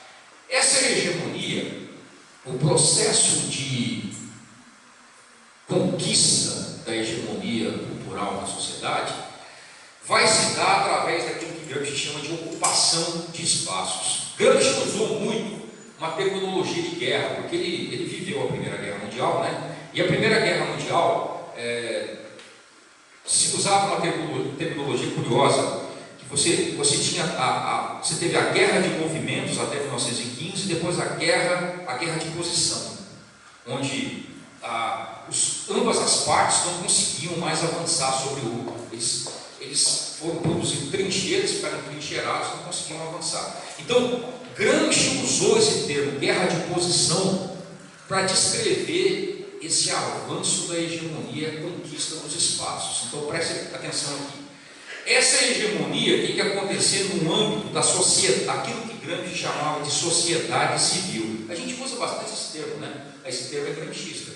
Essa hegemonia, o processo de conquista da hegemonia cultural na sociedade, vai se dar através daquilo que Gramsci chama de ocupação de espaços. Gramsci usou muito uma terminologia de guerra, porque ele viveu a Primeira Guerra Mundial, né? E a Primeira Guerra Mundial se usava uma terminologia curiosa, que você tinha você teve a guerra de movimentos até 1915, depois a guerra de posição, onde ambas as partes não conseguiam mais avançar sobre o outro. Eles foram produzindo trincheiras, ficaram trincheirados, não conseguiam avançar. Então, Gramsci usou esse termo, guerra de posição, para descrever esse avanço da hegemonia e a conquista dos espaços. Então, preste atenção aqui. Essa hegemonia tem que acontecer no âmbito da sociedade, aquilo que Gramsci chamava de sociedade civil. A gente usa bastante esse termo, né? Esse termo é gramscista.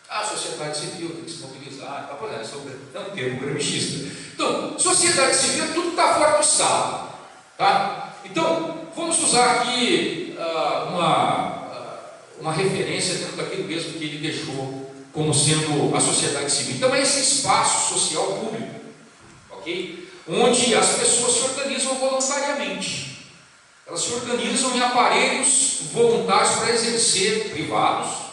A sociedade civil tem que se mobilizar, é um termo gramscista. Então, sociedade civil, tudo está fora do Estado, tá? Então, vamos usar aqui uma referência dentro daquilo mesmo que ele deixou como sendo a sociedade civil. Então, é esse espaço social público, ok? Onde as pessoas se organizam voluntariamente. Elas se organizam em aparelhos voluntários para exercer, privados,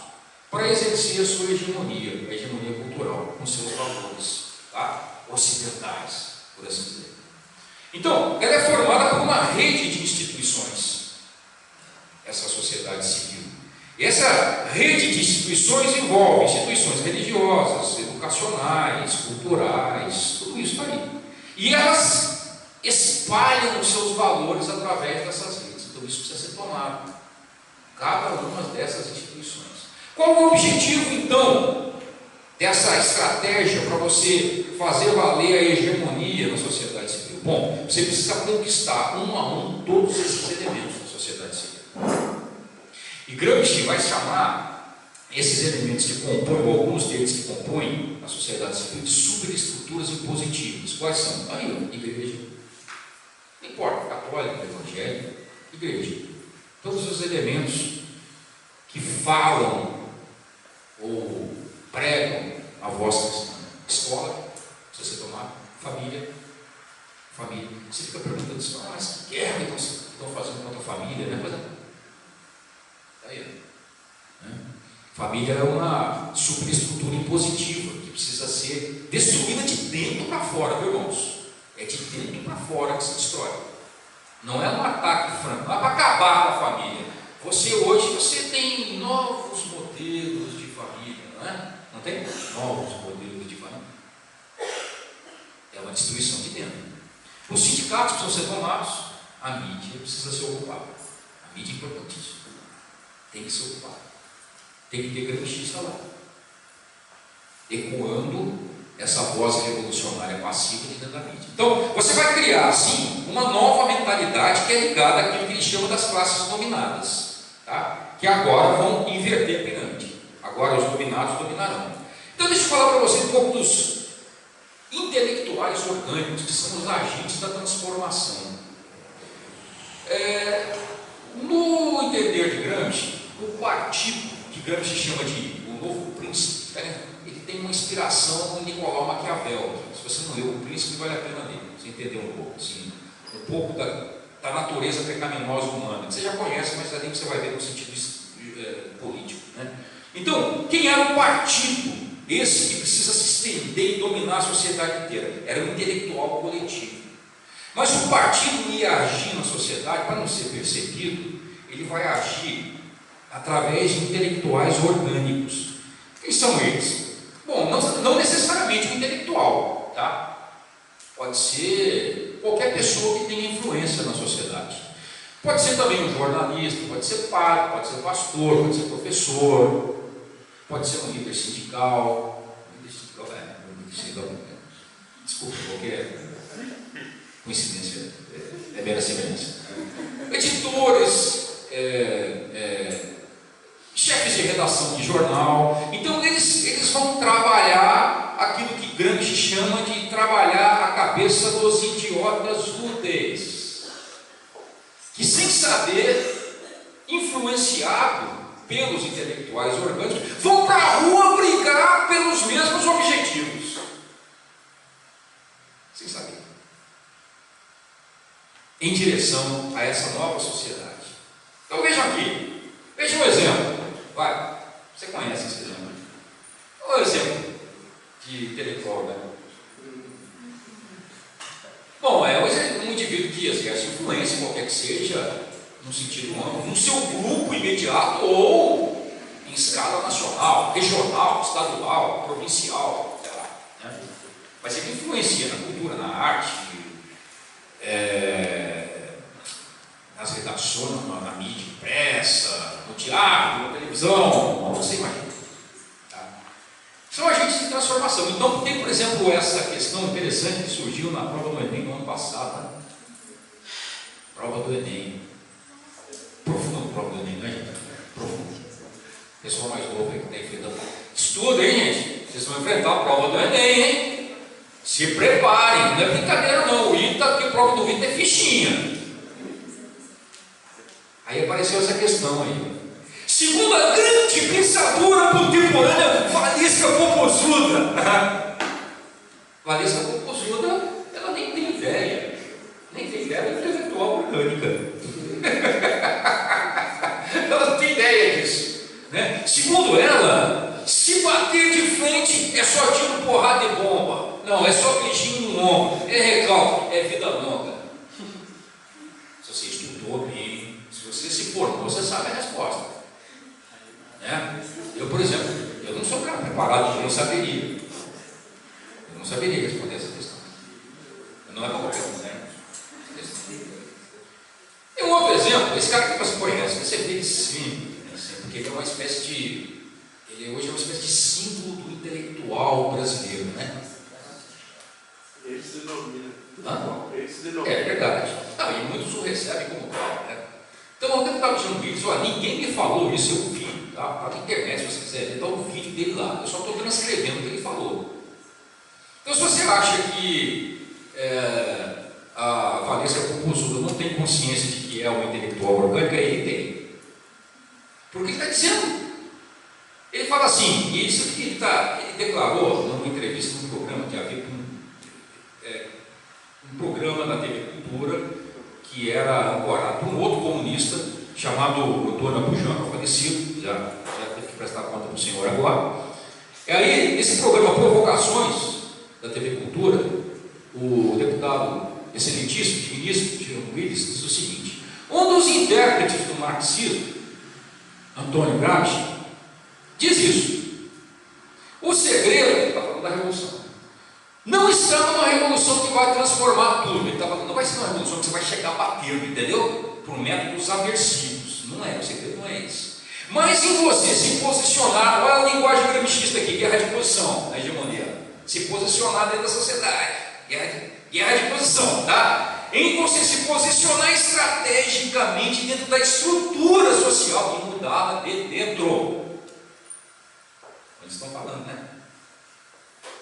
para exercer a sua hegemonia, a hegemonia cultural, com seus valores, tá? Ocidentais, por assim dizer. Então, ela é formada por uma rede de instituições, essa sociedade civil. E essa rede de instituições envolve instituições religiosas, educacionais, culturais, tudo isso aí. E elas espalham os seus valores através dessas redes. Então, isso precisa ser tomado. Cada uma dessas instituições. Qual o objetivo, então, dessa estratégia para você fazer valer a hegemonia na sociedade civil? Bom, você precisa conquistar um a um todos esses elementos da sociedade civil. E Gramsci vai chamar esses elementos que compõem, ou alguns deles que compõem a sociedade civil, de superestruturas impositivas. Quais são? Aí, ó, igreja. Não importa, católico, evangélico, igreja. Todos os elementos que falam ou pregam a voz cristã. Escola, se você tomar, família. Você fica perguntando assim, mas que guerra que estão fazendo contra a família, né? Mas, aí, né? Família é uma superestrutura impositiva que precisa ser destruída de dentro para fora, viu, irmãos? É de dentro para fora que se destrói. Não é um ataque franco, não é para acabar com a família. Hoje tem novos modelos de família, não é? Não tem novos modelos de família. É uma destruição de dentro. Os sindicatos precisam ser tomados, a mídia precisa ser ocupada. A mídia é importantíssima. Tem que ser ocupada. Tem que ter gramscista lá, ecoando essa voz revolucionária passiva de dentro da mídia. Então, você vai criar, assim, uma nova mentalidade que é ligada àquilo que ele chama das classes dominadas, tá? Que agora vão inverter a pirâmide. Agora os dominados dominarão. Então, deixa eu falar para você um pouco dos intelectuais orgânicos, que são os agentes da transformação. No entender de Gramsci, o partido que Gramsci chama de o Novo Príncipe, ele tem uma inspiração em Nicolau Maquiavel. Se você não leu O Príncipe, vale a pena ler, você entender um pouco, assim, um pouco da natureza pecaminosa humana, que você já conhece, mas ali você vai ver no sentido político, né? Então, quem era o partido? Esse que precisa se estender e dominar a sociedade inteira. Era um intelectual coletivo. Mas o partido ia agir na sociedade, para não ser percebido, ele vai agir através de intelectuais orgânicos. Quem são eles? Bom, não necessariamente um intelectual, tá? Pode ser qualquer pessoa que tenha influência na sociedade. Pode ser também um jornalista, pode ser padre, pode ser pastor, pode ser professor, pode ser um líder sindical. Desculpa, qualquer coincidência é mera semelhança. Editores, chefes de redação de jornal. Então eles vão trabalhar aquilo que Gramsci chama de trabalhar a cabeça dos idiotas úteis, que sem saber, influenciado pelos intelectuais orgânicos, vão para a rua brigar pelos mesmos objetivos, sem saber, em direção a essa nova sociedade. Então veja aqui, veja um exemplo. Vai, você conhece esse exemplo? Qual é o exemplo de intelectual, né? Bom, é um indivíduo que exerce influência, qualquer que seja, no sentido amplo, no seu grupo imediato ou em escala nacional, regional, estadual, provincial, sei lá, né? Mas ele influencia na cultura, na arte, nas redações, na mídia impressa, no teatro, na televisão, você imagina. Tá? São agentes de transformação. Então tem, por exemplo, essa questão interessante que surgiu na prova do Enem no ano passado. Né? Prova do Enem. Profundo, prova do Enem, né, gente? Profundo. Pessoal mais novo aí que está enfrentando. Estuda, hein, gente? Vocês vão enfrentar a prova do Enem, hein? Se preparem, não é brincadeira não. O ITA, que prova do ITA é fichinha. Aí apareceu essa questão aí. Segundo a grande pensadora contemporânea Valesca Popozuda. Valesca Popozuda, ela nem tem ideia da intelectual orgânica. Ela não tem ideia disso, né? Segundo ela, se bater de frente é só tiro, porrada e bomba. Não, é só beijinho no ombro, é recalque, é vida longa. Se você estudou bem, se você se formou, você sabe a resposta, né? Eu, por exemplo, eu não sou um cara preparado, eu não saberia responder essa questão. Não é qualquer um, né? Tem um outro exemplo, esse cara que você conhece, você vê ele sempre, porque ele é uma espécie de, ele hoje é uma espécie de símbolo do intelectual brasileiro, né? Ele se denomina. Hã? Ele se denomina. É verdade. Não, e muitos o recebem como tal, né? Então o deputado Jean Willis, olha, ninguém me falou isso, eu vi, tá na internet, se você quiser ver, está o vídeo dele lá, eu só estou transcrevendo o que ele falou. Então, se você acha que a Valência Popozuda não tem consciência de que é uma intelectual orgânica, ele tem. Porque ele está dizendo. Ele fala assim, e isso que ele declarou numa entrevista num programa que havia um programa da TV Cultura que era ancorado por um outro comunista chamado Antônio Bujanra, falecido, já teve que prestar conta para o senhor agora. E aí, esse programa Provocações da TV Cultura, o deputado excelentíssimo de ministro, Jean Willis, diz o seguinte: um dos intérpretes do marxismo, Antônio Gramsci, diz isso. O segredo, está falando da revolução, não está numa revolução que vai transformar tudo. Ele está falando, não vai ser uma revolução que você vai chegar batendo, entendeu? Por métodos aversivos. Não é, o segredo não é esse. Mas em você se posicionar, olha a linguagem gramsciista aqui, guerra de posição, a hegemonia. Se posicionar dentro da sociedade, guerra de posição, tá? Em você se posicionar estrategicamente dentro da estrutura social e mudá-la de dentro. Eles estão falando, né?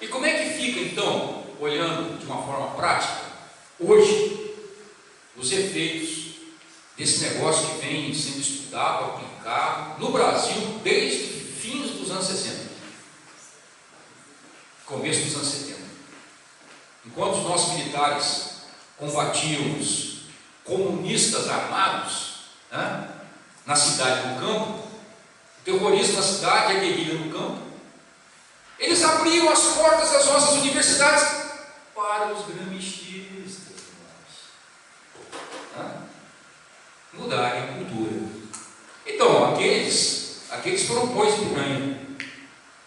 E como é que fica então, olhando de uma forma prática, hoje, os efeitos desse negócio que vem sendo estudado, aplicado no Brasil desde fins dos anos 60, começo dos anos 70. Enquanto os nossos militares combatiam os comunistas armados, né, na cidade e no campo, o terrorismo na cidade e a guerrilha no campo, eles abriram as portas das nossas universidades para os gramscistas, né, mudarem a cultura. Então, aqueles foram pões de piranha,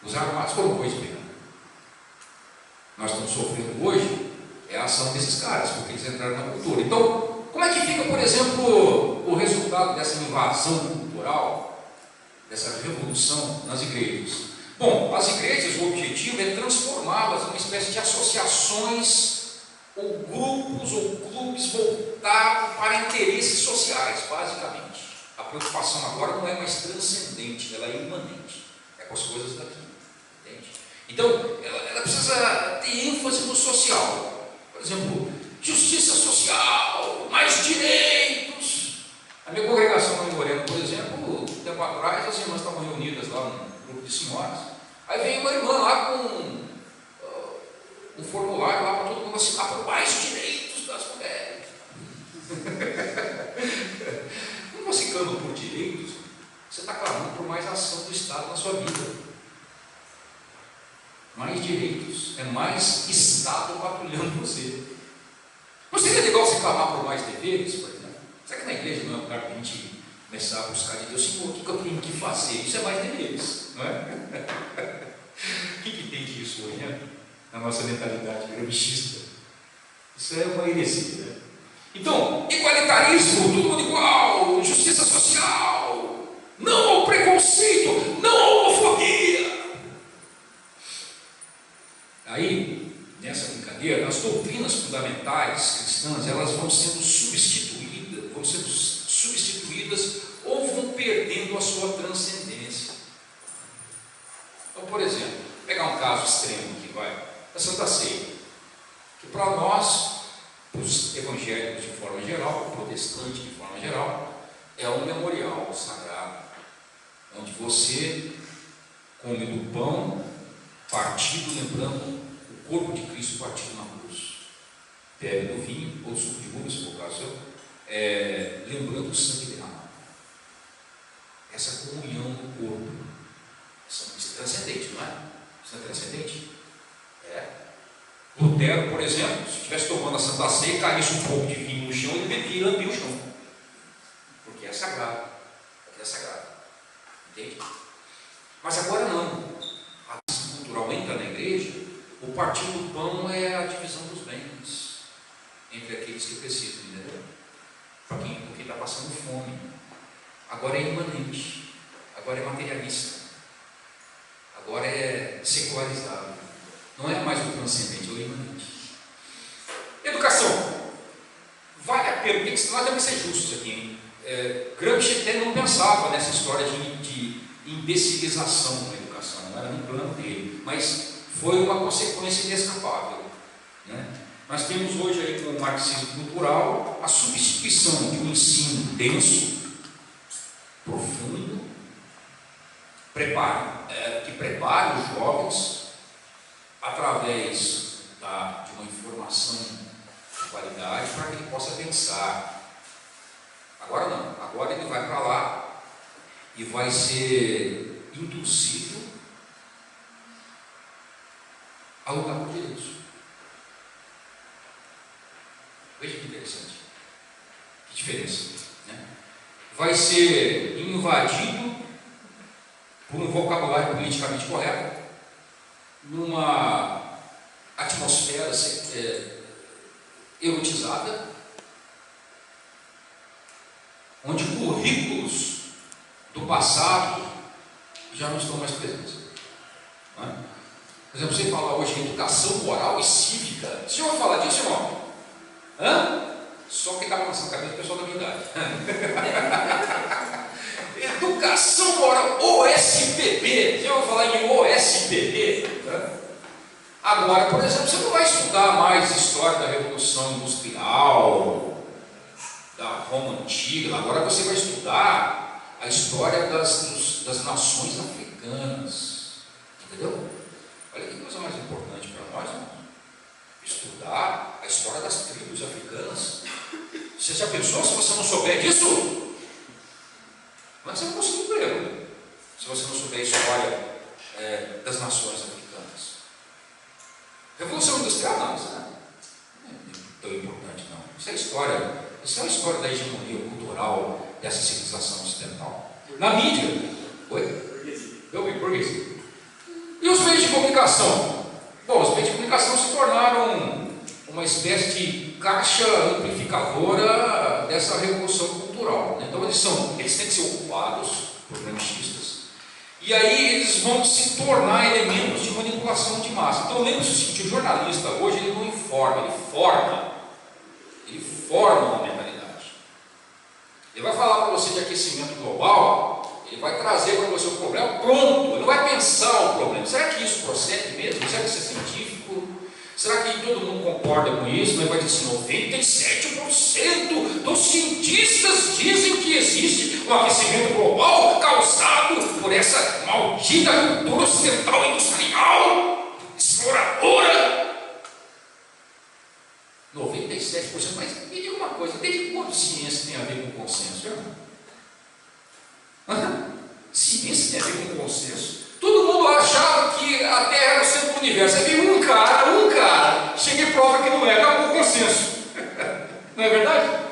os armados foram pões de piranha. Nós estamos sofrendo hoje a ação desses caras, porque eles entraram na cultura. Então, como é que fica, por exemplo, o resultado dessa invasão cultural, dessa revolução nas igrejas? Bom, as igrejas, o objetivo é transformá-las em uma espécie de associações ou grupos ou clubes voltados para interesses sociais, basicamente. A preocupação agora não é mais transcendente, ela é imanente, é com as coisas daqui, entende? Então, ela precisa ter ênfase no social. Por exemplo, justiça social, mais direitos. A minha congregação em Moreno, por exemplo, um tempo atrás, as irmãs estavam reunidas lá num grupo de senhoras. Aí veio uma irmã lá com um formulário lá para todo mundo assinar por mais direitos das mulheres. Não você clama por direitos, você está clamando por mais ação do Estado na sua vida. Mais direitos, é mais Estado patrulhando você. Não seria legal você clamar por mais deveres, por exemplo? Será que na igreja não é um lugar para a gente começar a buscar de Deus? Senhor, o que eu tenho que fazer? Isso é mais deveres, não é? O que tem disso hoje, né? Na nossa mentalidade gramscista? Isso é uma heresia, né? Então, igualitarismo, todo mundo igual, justiça social, não ao preconceito, não à homofobia. Aí, nessa brincadeira, as doutrinas fundamentais cristãs, elas vão sendo substituídas ou vão perdendo a sua transcendência. Então, por exemplo, pegar um caso extremo aqui, a Santa Ceia, que para nós, os evangélicos de forma geral, protestantes de forma geral, é um memorial sagrado, onde você come do pão partido, lembrando o corpo de Cristo partido na cruz, bebe do vinho ou suco de uva, se for o caso, lembrando o sangue derramado. Essa comunhão do corpo, isso é transcendente, não é? Isso é transcendente? É. Lutero, por exemplo, se estivesse tomando a Santa Ceia e caísse um pouco de vinho no chão, ele bebia e lambia o chão, porque é sagrado, entende? Mas agora não. Entra na igreja, o partir do pão é a divisão dos bens entre aqueles que precisam, entendeu? Para quem está passando fome. Agora é imanente, agora é materialista, agora é secularizado. Não é mais o transcendente, é o imanente. Educação. Vale a pena, nós temos que ser justos aqui, hein? Gramsci até não pensava nessa história de imbecilização da educação, não era no plano dele, mas foi uma consequência inescapável, né? Nós temos hoje aí com o marxismo cultural a substituição de um ensino denso, profundo, que prepare os jovens através de uma informação de qualidade para que ele possa pensar. Agora não, agora ele vai para lá e vai ser induzido a lutar por direitos. Veja que interessante, que diferença, né? Vai ser invadido por um vocabulário politicamente correto, numa atmosfera erotizada, onde currículos do passado já não estão mais presentes, não é? Por exemplo, você falar hoje em educação moral e cívica, você já ouviu falar disso, irmão? Só quem está balançando a cabeça é o pessoal da minha idade. Educação moral, OSPB, você já ouviu falar em OSPB? Agora, por exemplo, você não vai estudar mais história da Revolução Industrial, da Roma Antiga, agora você vai estudar a história das nações africanas, entendeu? Olha que coisa mais importante para nós, irmão. Estudar a história das tribos africanas. Você já pensou se você não souber disso? Como é que você vai conseguir emprego se você não souber a história das nações africanas? Revolução Industrial não, isso não é tão importante não. Isso é história. Isso é a história da hegemonia cultural dessa civilização ocidental. Na mídia, burguesia. E os meios de comunicação? Bom, os meios de comunicação se tornaram uma espécie de caixa amplificadora dessa revolução cultural, né? Então eles têm que ser ocupados por gramscistas, e aí eles vão se tornar elementos de manipulação de massa. Então lembre-se o seguinte: o jornalista hoje ele não informa, ele forma uma mentalidade. Ele vai falar para você de aquecimento global, ele vai trazer para você o problema pronto, ele não vai pensar o problema. Será que isso procede mesmo? Será que isso é científico? Será que todo mundo concorda com isso? Ele vai dizer assim: 97% dos cientistas dizem que existe um aquecimento global causado por essa maldita cultura ocidental industrial, exploradora. 97%, mas me diga uma coisa: desde quando ciência tem a ver com consenso, irmão? Ciência tem a ver com consenso? Todo mundo achava que a Terra era o centro do universo. Aí veio um cara, chega e prova que não é, acabou o consenso. Não é verdade?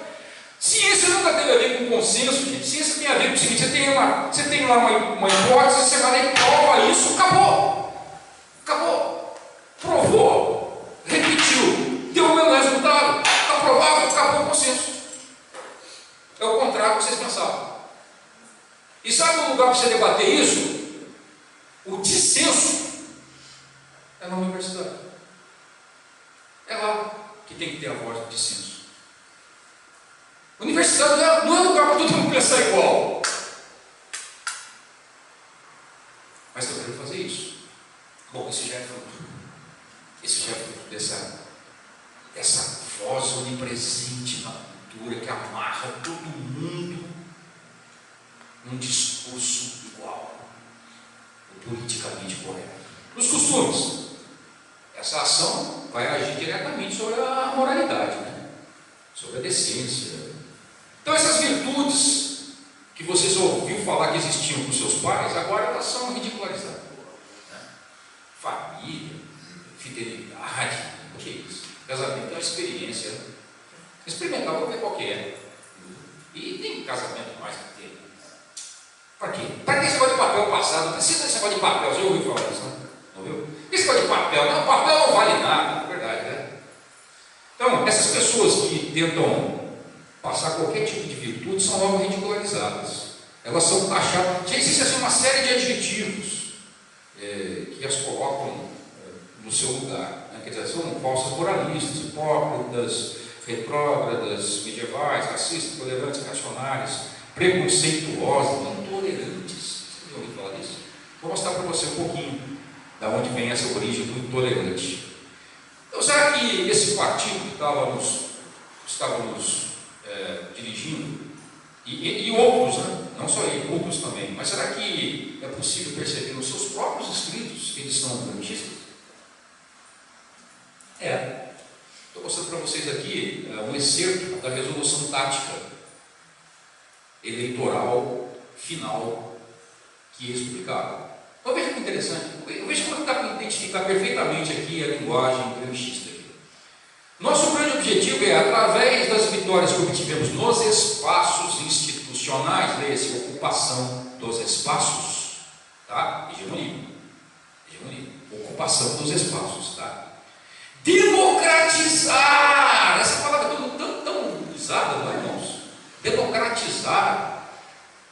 Ciência nunca teve a ver com consenso, gente. Ciência tem a ver com o seguinte: você tem lá uma hipótese, você vai lá e prova isso, acabou. Provou, repetiu, deu o mesmo resultado, está provado, acabou o consenso. É o contrário do que vocês pensavam. E sabe um lugar para você debater isso? O dissenso é na universidade. É lá que tem que ter a voz do dissenso. Universidade não é lugar para todo mundo pensar igual. Mas eu quero fazer isso. Bom, esse já é fruto dessa voz onipresente na cultura que amarra todo mundo num discurso igual, politicamente correto. Nos costumes, essa ação vai agir diretamente sobre a moralidade, né? Sobre a decência. Então essas virtudes que vocês ouviram falar que existiam com seus pais, agora elas são ridicularizadas, né? Família, fidelidade, o que é isso? Casamento é uma experiência, né? Experimentar, vou ver qual que é. E tem casamento mais que tem. Para quê? Para que esse negócio de papel passado? Não precisa desse negócio de papel. Você já ouviu falar disso, né? Não ouviu? Esse negócio de papel, não, papel não vale nada, é verdade, né? Então, essas pessoas que tentam passar qualquer tipo de virtude são logo ridicularizadas. Elas são taxadas. Já existe assim uma série de adjetivos que as colocam no seu lugar, né? Quer dizer, são falsas moralistas, hipócritas, retrógradas, medievais, racistas, tolerantes, reacionários, preconceituosas, intolerantes. Você já ouviu falar disso? Vou mostrar para você um pouquinho da onde vem essa origem do intolerante. Então, será que esse partido que estava nos dirigindo, e outros, né? Não só ele, outros também, mas será que é possível perceber nos seus próprios escritos que eles são grantistas? Estou mostrando para vocês aqui um excerto da resolução tática eleitoral final que eles publicaram. Então veja que interessante, veja como dá para identificar perfeitamente aqui a linguagem granchista. Nosso grande objetivo é, através das vitórias que obtivemos nos espaços institucionais, leia-se ocupação dos espaços, tá? Hegemonia, ocupação dos espaços, tá? Democratizar, essa palavra é tão usada, não é, irmãos? Democratizar.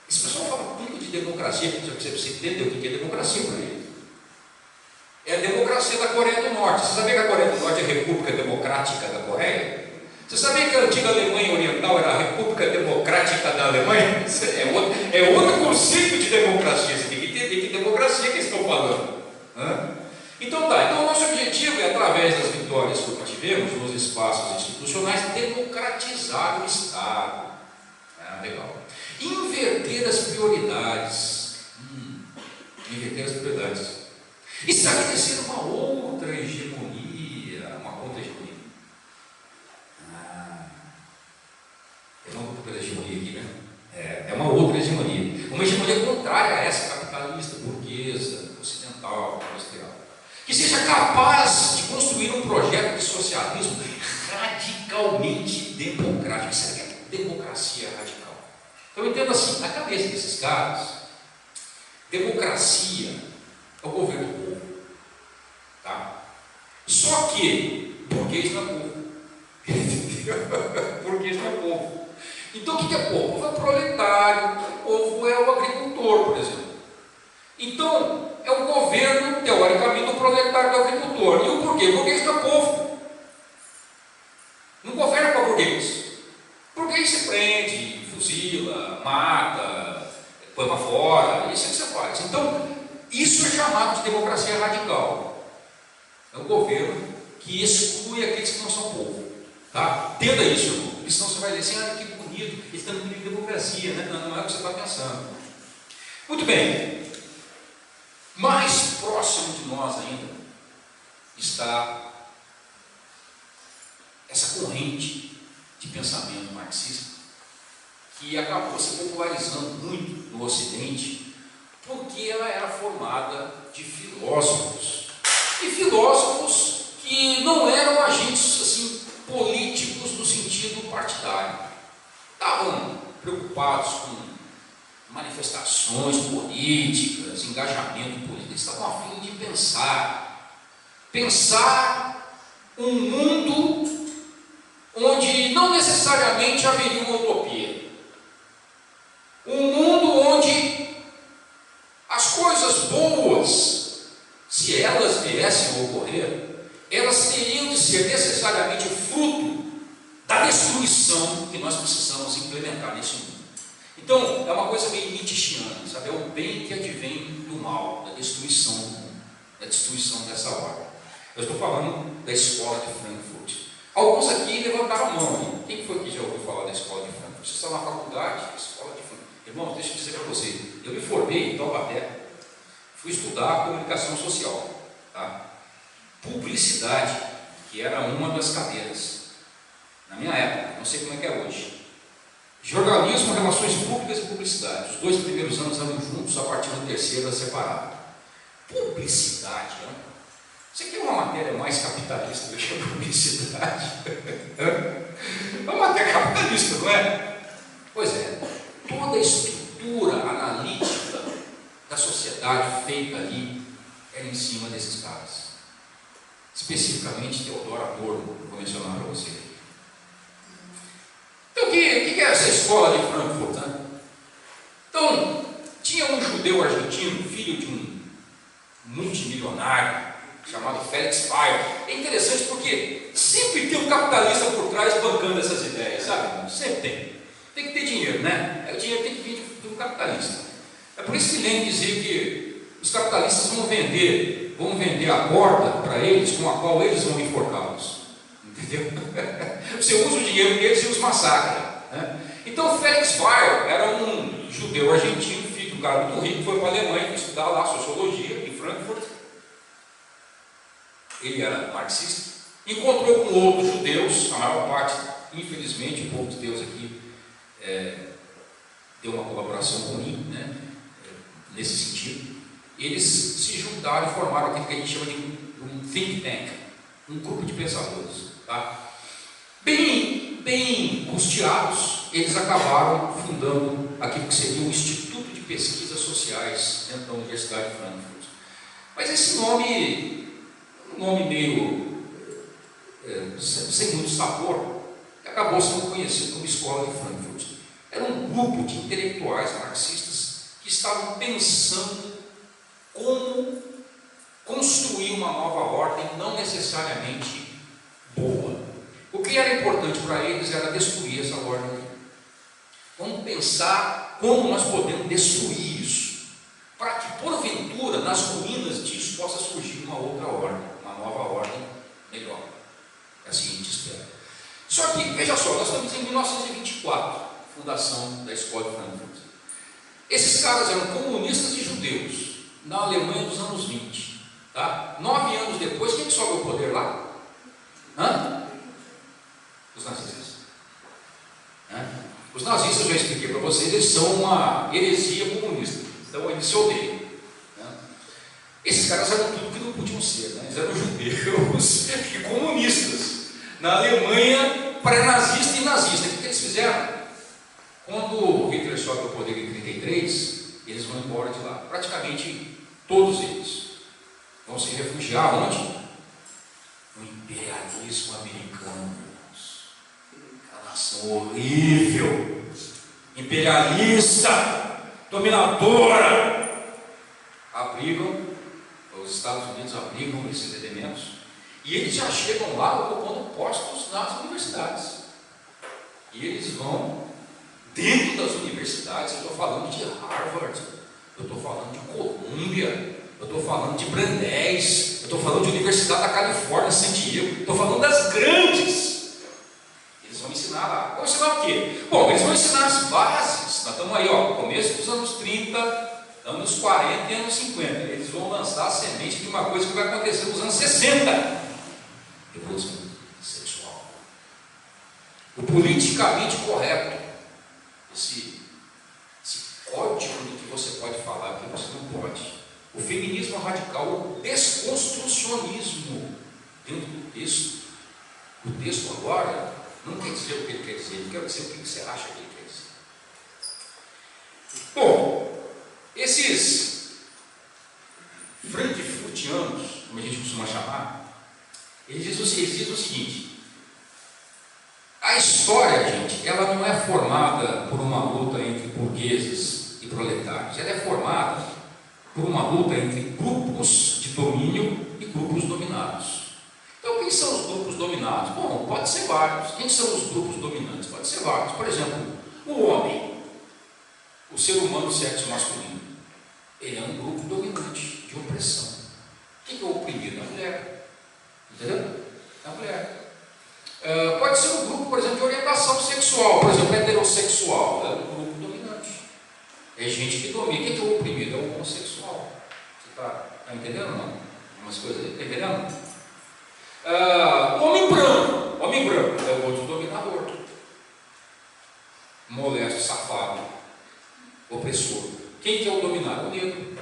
Esse pessoal fala muito de democracia, você precisa entender o que é democracia para ele. É a democracia da Coreia do Norte. Você sabia que a Coreia do Norte é a República Democrática da Coreia? Você sabia que a antiga Alemanha Oriental era a República Democrática da Alemanha? É outro conceito de democracia. Você tem que entender que democracia que eles estão falando. Então o nosso objetivo é, através das vitórias que tivemos nos espaços institucionais, democratizar o Estado. Legal. Inverter as prioridades. Inverter as prioridades. E estabelecer uma outra hegemonia. Tem uma outra hegemonia aqui, né? É uma outra hegemonia. Uma hegemonia contrária a essa capitalista, burguesa, ocidental, industrial. Que seja capaz de construir um projeto de socialismo radicalmente democrático. Isso é democracia radical. Então eu entendo assim, na cabeça desses caras, democracia é o governo do povo. Tá? Só que burguês não é povo. Burguês não é povo. Então o que é povo? O povo é o proletário, o povo é o agricultor, por exemplo. Então, é o governo, teoricamente, do proletário do agricultor. E o burguês? O burguês não é povo. Não governa para burguês. O burguês se prende, fuzila, mata, põe para fora, isso é que você faz. Então, isso é chamado de democracia radical. É um governo que exclui aqueles que não são povo. Tá? Entenda isso, irmão. Porque senão você vai dizer assim, que bonito, eles estão no nível de democracia, né? Não é o que você está pensando. Muito bem. Mais próximo de nós ainda está essa corrente de pensamento marxista que acabou se popularizando muito no Ocidente porque ela era formada de filósofos, e filósofos que não eram agentes assim, políticos no sentido partidário. Estavam preocupados com manifestações políticas, engajamento político. Eles estavam a fim de pensar um mundo onde não necessariamente haveria uma utopia. Um mundo onde as coisas boas, se elas viessem a ocorrer, elas teriam de ser necessariamente fruto da destruição que nós precisamos implementar nesse mundo. Então, é uma coisa meio nietzschiana, sabe? É o bem que advém do mal, da destruição do mundo, da destruição dessa ordem. Eu estou falando da escola de Frankfurt. Alguns aqui levantaram a mão. Quem foi que já ouviu falar da escola de Frankfurt? Vocês estão na faculdade, escola de Frankfurt. Irmãos, deixa eu dizer para vocês. Eu me formei em Taubaté. Fui estudar comunicação social. Tá? Publicidade, que era uma das cadeiras. Na minha época, não sei como é que é hoje. Jornalismo, relações públicas e publicidade. Os 2 primeiros anos eram juntos, a partir do terceiro era separado. Publicidade, né? Você quer uma matéria mais capitalista do que a publicidade? É uma matéria capitalista, não é? Pois é, toda a estrutura analítica da sociedade feita ali era em cima desses caras. Especificamente Theodor Adorno, vou mencionar para você. Então, o que é essa escola de Frankfurt? Né? Então, tinha um judeu argentino, filho de um multimilionário, chamado Felix Faio. É interessante porque sempre tem um capitalista por trás bancando essas ideias, sabe? Sempre tem. Tem que ter dinheiro, né? Aí o dinheiro tem que vir de um capitalista. É por isso que Lenin dizia que os capitalistas vão vender a corda para eles com a qual eles vão enforcá-los. Entendeu? Você usa o dinheiro deles e os massacra. Né? Então, Felix Weil era um judeu argentino, filho de um cara muito rico, foi para a Alemanha estudar lá sociologia em Frankfurt. Ele era marxista. Encontrou com outros judeus, a maior parte, infelizmente, o povo de Deus aqui deu uma colaboração ruim, né? Nesse sentido. Eles se juntaram e formaram aquilo que a gente chama de um think tank, um grupo de pensadores. Tá? Bem custeados, eles acabaram fundando aquilo que seria o Instituto de Pesquisas Sociais dentro da Universidade de Frankfurt. Mas esse nome, um nome meio sem muito sabor, acabou sendo conhecido como Escola de Frankfurt. Era um grupo de intelectuais marxistas que estavam pensando como construir uma nova ordem, não necessariamente boa. O que era importante para eles era destruir essa ordem. Vamos pensar como nós podemos destruir isso, para que porventura nas ruínas disso possa surgir uma outra ordem, uma nova ordem melhor. É assim a gente espera. Só que, veja só, nós estamos em 1924, fundação da Escola de Frankfurt. Esses caras eram comunistas e judeus, na Alemanha dos anos 20. Tá? 9 anos depois, quem sobe ao poder lá? Os nazistas. Os nazistas, eu já expliquei para vocês, eles são uma heresia comunista. Então eles se odeiam. Esses caras eram tudo que não podiam ser, né? Eles eram judeus e comunistas. Na Alemanha, pré-nazista e nazista. O que eles fizeram? Quando Hitler sobe ao poder em 1933, eles vão embora de lá. Praticamente todos eles vão se refugiar onde? No imperialismo americano. Uma nação horrível, imperialista, dominadora. Os Estados Unidos abrigam esses elementos e eles já chegam lá ocupando postos nas universidades. E eles vão dentro das universidades. Eu estou falando de Harvard, eu estou falando de Columbia, eu estou falando de Brandeis, eu estou falando de Universidade da Califórnia, San Diego, estou falando das grandes. Eles vão ensinar lá. Vão ensinar o quê? Bom, eles vão ensinar as bases. Nós estamos aí, começo dos anos 30, anos 40 e anos 50. Eles vão lançar a semente de uma coisa que vai acontecer nos anos 60. Revolução sexual. O politicamente correto. Esse código do que você pode falar, do que você não pode. O feminismo radical, o desconstrucionismo dentro do texto. O texto agora não quer dizer o que ele quer dizer, ele quer dizer o que você acha que ele quer dizer. Bom, esses frankfurtianos, como a gente costuma chamar, eles dizem o seguinte: a história, gente, ela não é formada por uma luta entre burgueses e proletários, ela é formada por uma luta entre grupos de domínio e grupos dominados. Então, quem são os grupos dominados? Bom, pode ser vários. Quem são os grupos dominantes? Pode ser vários. Por exemplo, o homem, o ser humano sexo masculino, ele é um grupo dominante de opressão. Quem é o oprimido? A mulher. Entendeu? A mulher. Pode ser um grupo, por exemplo, de orientação sexual, por exemplo, heterossexual, é um grupo dominante. É gente que domina. Quem é o oprimido? É o homossexual. Você está entendendo ou não? Umas coisas aí, está entendendo? Homem branco é o outro dominador, molesto, safado, opressor. Quem que é o dominado? O negro.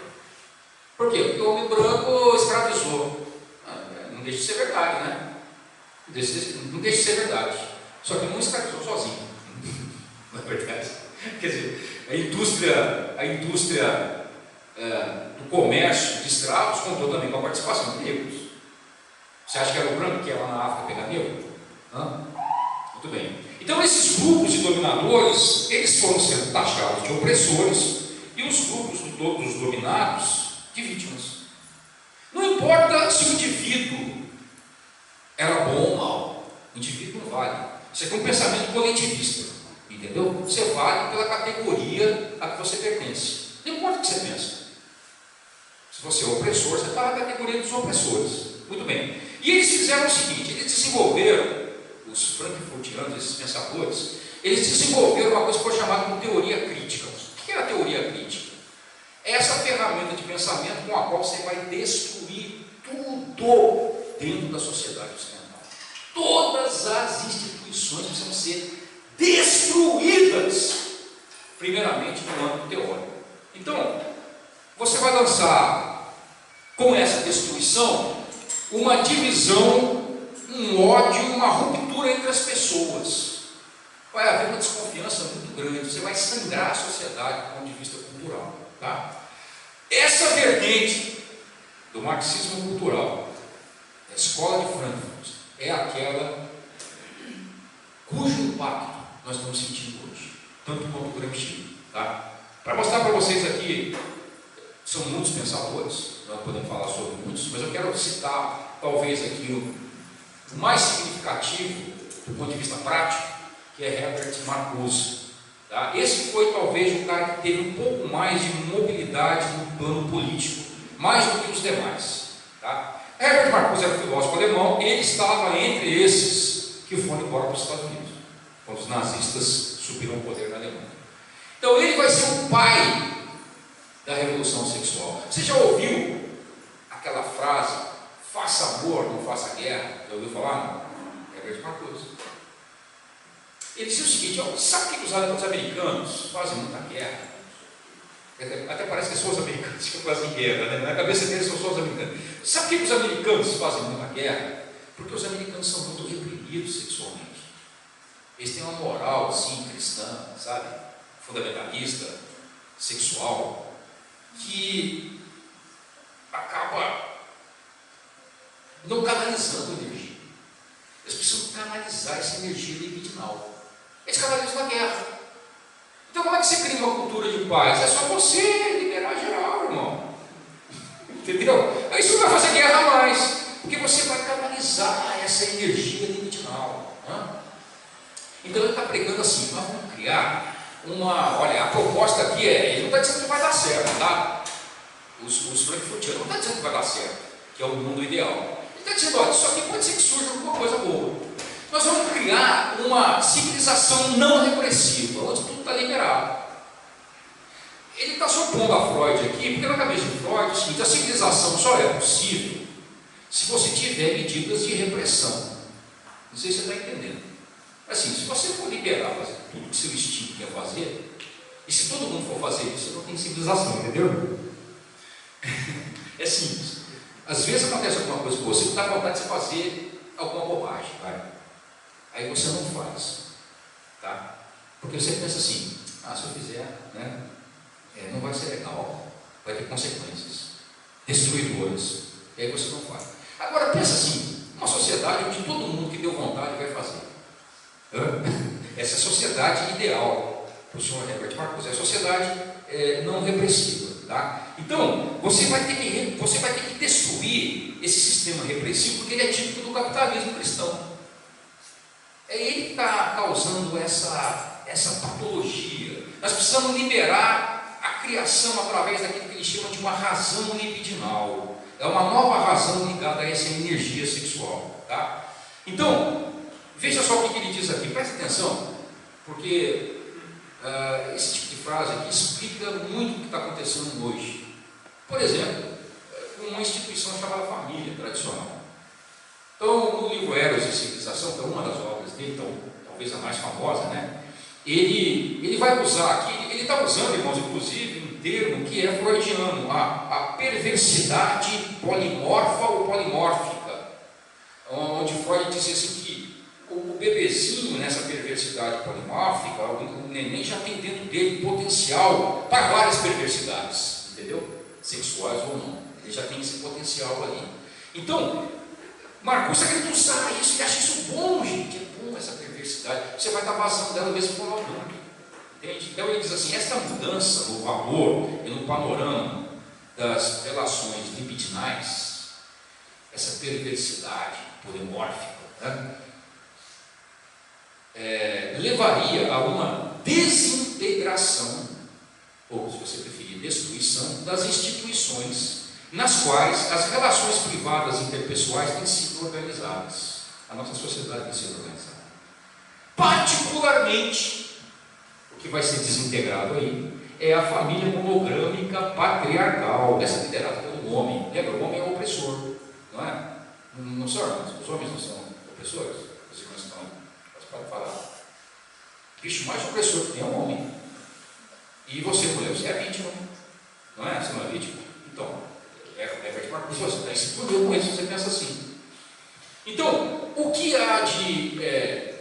Por quê? Porque o homem branco escravizou. Não deixa de ser verdade, né? Não deixa de ser verdade. Só que não escravizou sozinho. Não é verdade? Quer dizer, a indústria do comércio de escravos contou também com a participação de negros. Você acha que era o branco que ia lá na África pegar negro? Muito bem. Então esses grupos de dominadores, eles foram sendo taxados de opressores e os grupos dos dominados de vítimas. Não importa se o indivíduo era bom ou mal, o indivíduo não vale. Isso aqui é um pensamento coletivista, entendeu? entendeu? Você vale pela categoria a que você pertence. Não importa o que você pensa. Se você é opressor, você está na categoria dos opressores. Muito bem. E eles fizeram o seguinte, eles desenvolveram, os frankfurtianos, esses pensadores, eles desenvolveram uma coisa que foi chamada de teoria crítica. O que é a teoria crítica? É essa ferramenta de pensamento com a qual você vai destruir tudo dentro da sociedade ocidental. Todas as instituições precisam ser destruídas, primeiramente no âmbito teórico. Então, você vai lançar com essa destruição uma divisão, um ódio, uma ruptura entre as pessoas. Vai haver uma desconfiança muito grande, você vai sangrar a sociedade do ponto de vista cultural. Tá? Essa vertente do marxismo cultural, da escola de Frankfurt, é aquela cujo impacto nós estamos sentindo hoje, tanto quanto o Gramsci. Tá? Para mostrar para vocês aqui, são muitos pensadores, nós podemos falar sobre muitos, mas eu quero citar talvez aqui o mais significativo do ponto de vista prático, que é Herbert Marcuse. Tá? Esse foi talvez o cara que teve um pouco mais de mobilidade no plano político, mais do que os demais. Tá? Herbert Marcuse era um filósofo alemão, ele estava entre esses que foram embora para os Estados Unidos, quando os nazistas subiram ao poder na Alemanha. Então ele vai ser o pai da revolução sexual. Você já ouviu aquela frase, faça amor, não faça guerra? Já ouviu falar? Herbert Marcuse. Ele dizia o seguinte, ó, sabe que os americanos fazem muita guerra? Até parece que são os americanos que fazem guerra, né? Na cabeça deles são só os americanos. Sabe que os americanos fazem muita guerra? Porque os americanos são muito reprimidos sexualmente. Eles têm uma moral assim, cristã, sabe? Fundamentalista, sexual, que acaba não canalizando energia. Eles precisam canalizar essa energia libidinal. Eles canalizam na guerra. Então como é que você cria uma cultura de paz? É só você liberar geral, irmão. Entendeu? Aí você não vai fazer guerra mais, porque você vai canalizar essa energia libidinal. Então ele está pregando assim, nós vamos criar olha, a proposta aqui ele não está dizendo que vai dar certo, tá? Os frankfurtianos não estão dizendo que vai dar certo, que é o mundo ideal. Ele está dizendo, olha, isso aqui pode ser que surja alguma coisa boa. Nós vamos criar uma civilização não repressiva, onde tudo está liberado. Ele está supondo a Freud aqui, porque na cabeça de Freud é o seguinte, a civilização só é possível se você tiver medidas de repressão. Não sei se você está entendendo. Assim, se você for liberar, fazer tudo que seu instinto quer fazer, e se todo mundo for fazer isso, você não tem civilização, entendeu? É simples. Às vezes acontece alguma coisa com você que dá vontade de você fazer alguma bobagem, vai. Aí você não faz, tá? Porque você pensa assim, se eu fizer, né, não vai ser legal, vai ter consequências destruidoras, e aí você não faz. Agora pensa assim, uma sociedade onde todo mundo que deu vontade vai fazer. Essa é a sociedade ideal para o senhor Herbert Marcuse, é a sociedade não repressiva. Tá? Então, você vai ter que destruir esse sistema repressivo, porque ele é típico do capitalismo cristão. É ele que está causando essa patologia. Nós precisamos liberar a criação através daquilo que ele chama de uma razão libidinal. É uma nova razão ligada a essa energia sexual. Tá? Então, veja só o que ele diz aqui, presta atenção, porque esse tipo de frase aqui explica muito o que está acontecendo hoje. Por exemplo, uma instituição chamada família tradicional. Então, no livro Eros e Civilização, que é uma das obras dele, então, talvez a mais famosa, né? Ele vai usar aqui, ele está usando, irmãos, inclusive, um termo que é freudiano, a perversidade polimorfa ou polimórfica, onde Freud dizia assim que o bebezinho nessa perversidade polimórfica, o neném já tem dentro dele potencial para várias perversidades, entendeu? Sexuais ou não, ele já tem esse potencial ali. Então, Marcuse está querendo usar isso, ele acha isso bom, gente, é bom essa perversidade, você vai estar vazando dela mesmo por um adulto, entende? Então ele diz assim, essa mudança no valor e no panorama das relações libidinais, essa perversidade polimórfica, né? Levaria a uma desintegração, ou, se você preferir, destruição das instituições nas quais as relações privadas interpessoais têm sido organizadas. A nossa sociedade tem sido organizada. Particularmente, o que vai ser desintegrado aí é a família monogrâmica patriarcal, essa liderada pelo homem. Lembra, o homem é o opressor, não é? Não são, os homens não são opressores? Os irmãos estão, você pode falar. O bicho mais opressor que tem é o homem. E você, mulher, você é vítima, não é? Você não é vítima? Então, Herbert Marcuse, você está se fudendo com isso, você pensa assim. Então, o que há de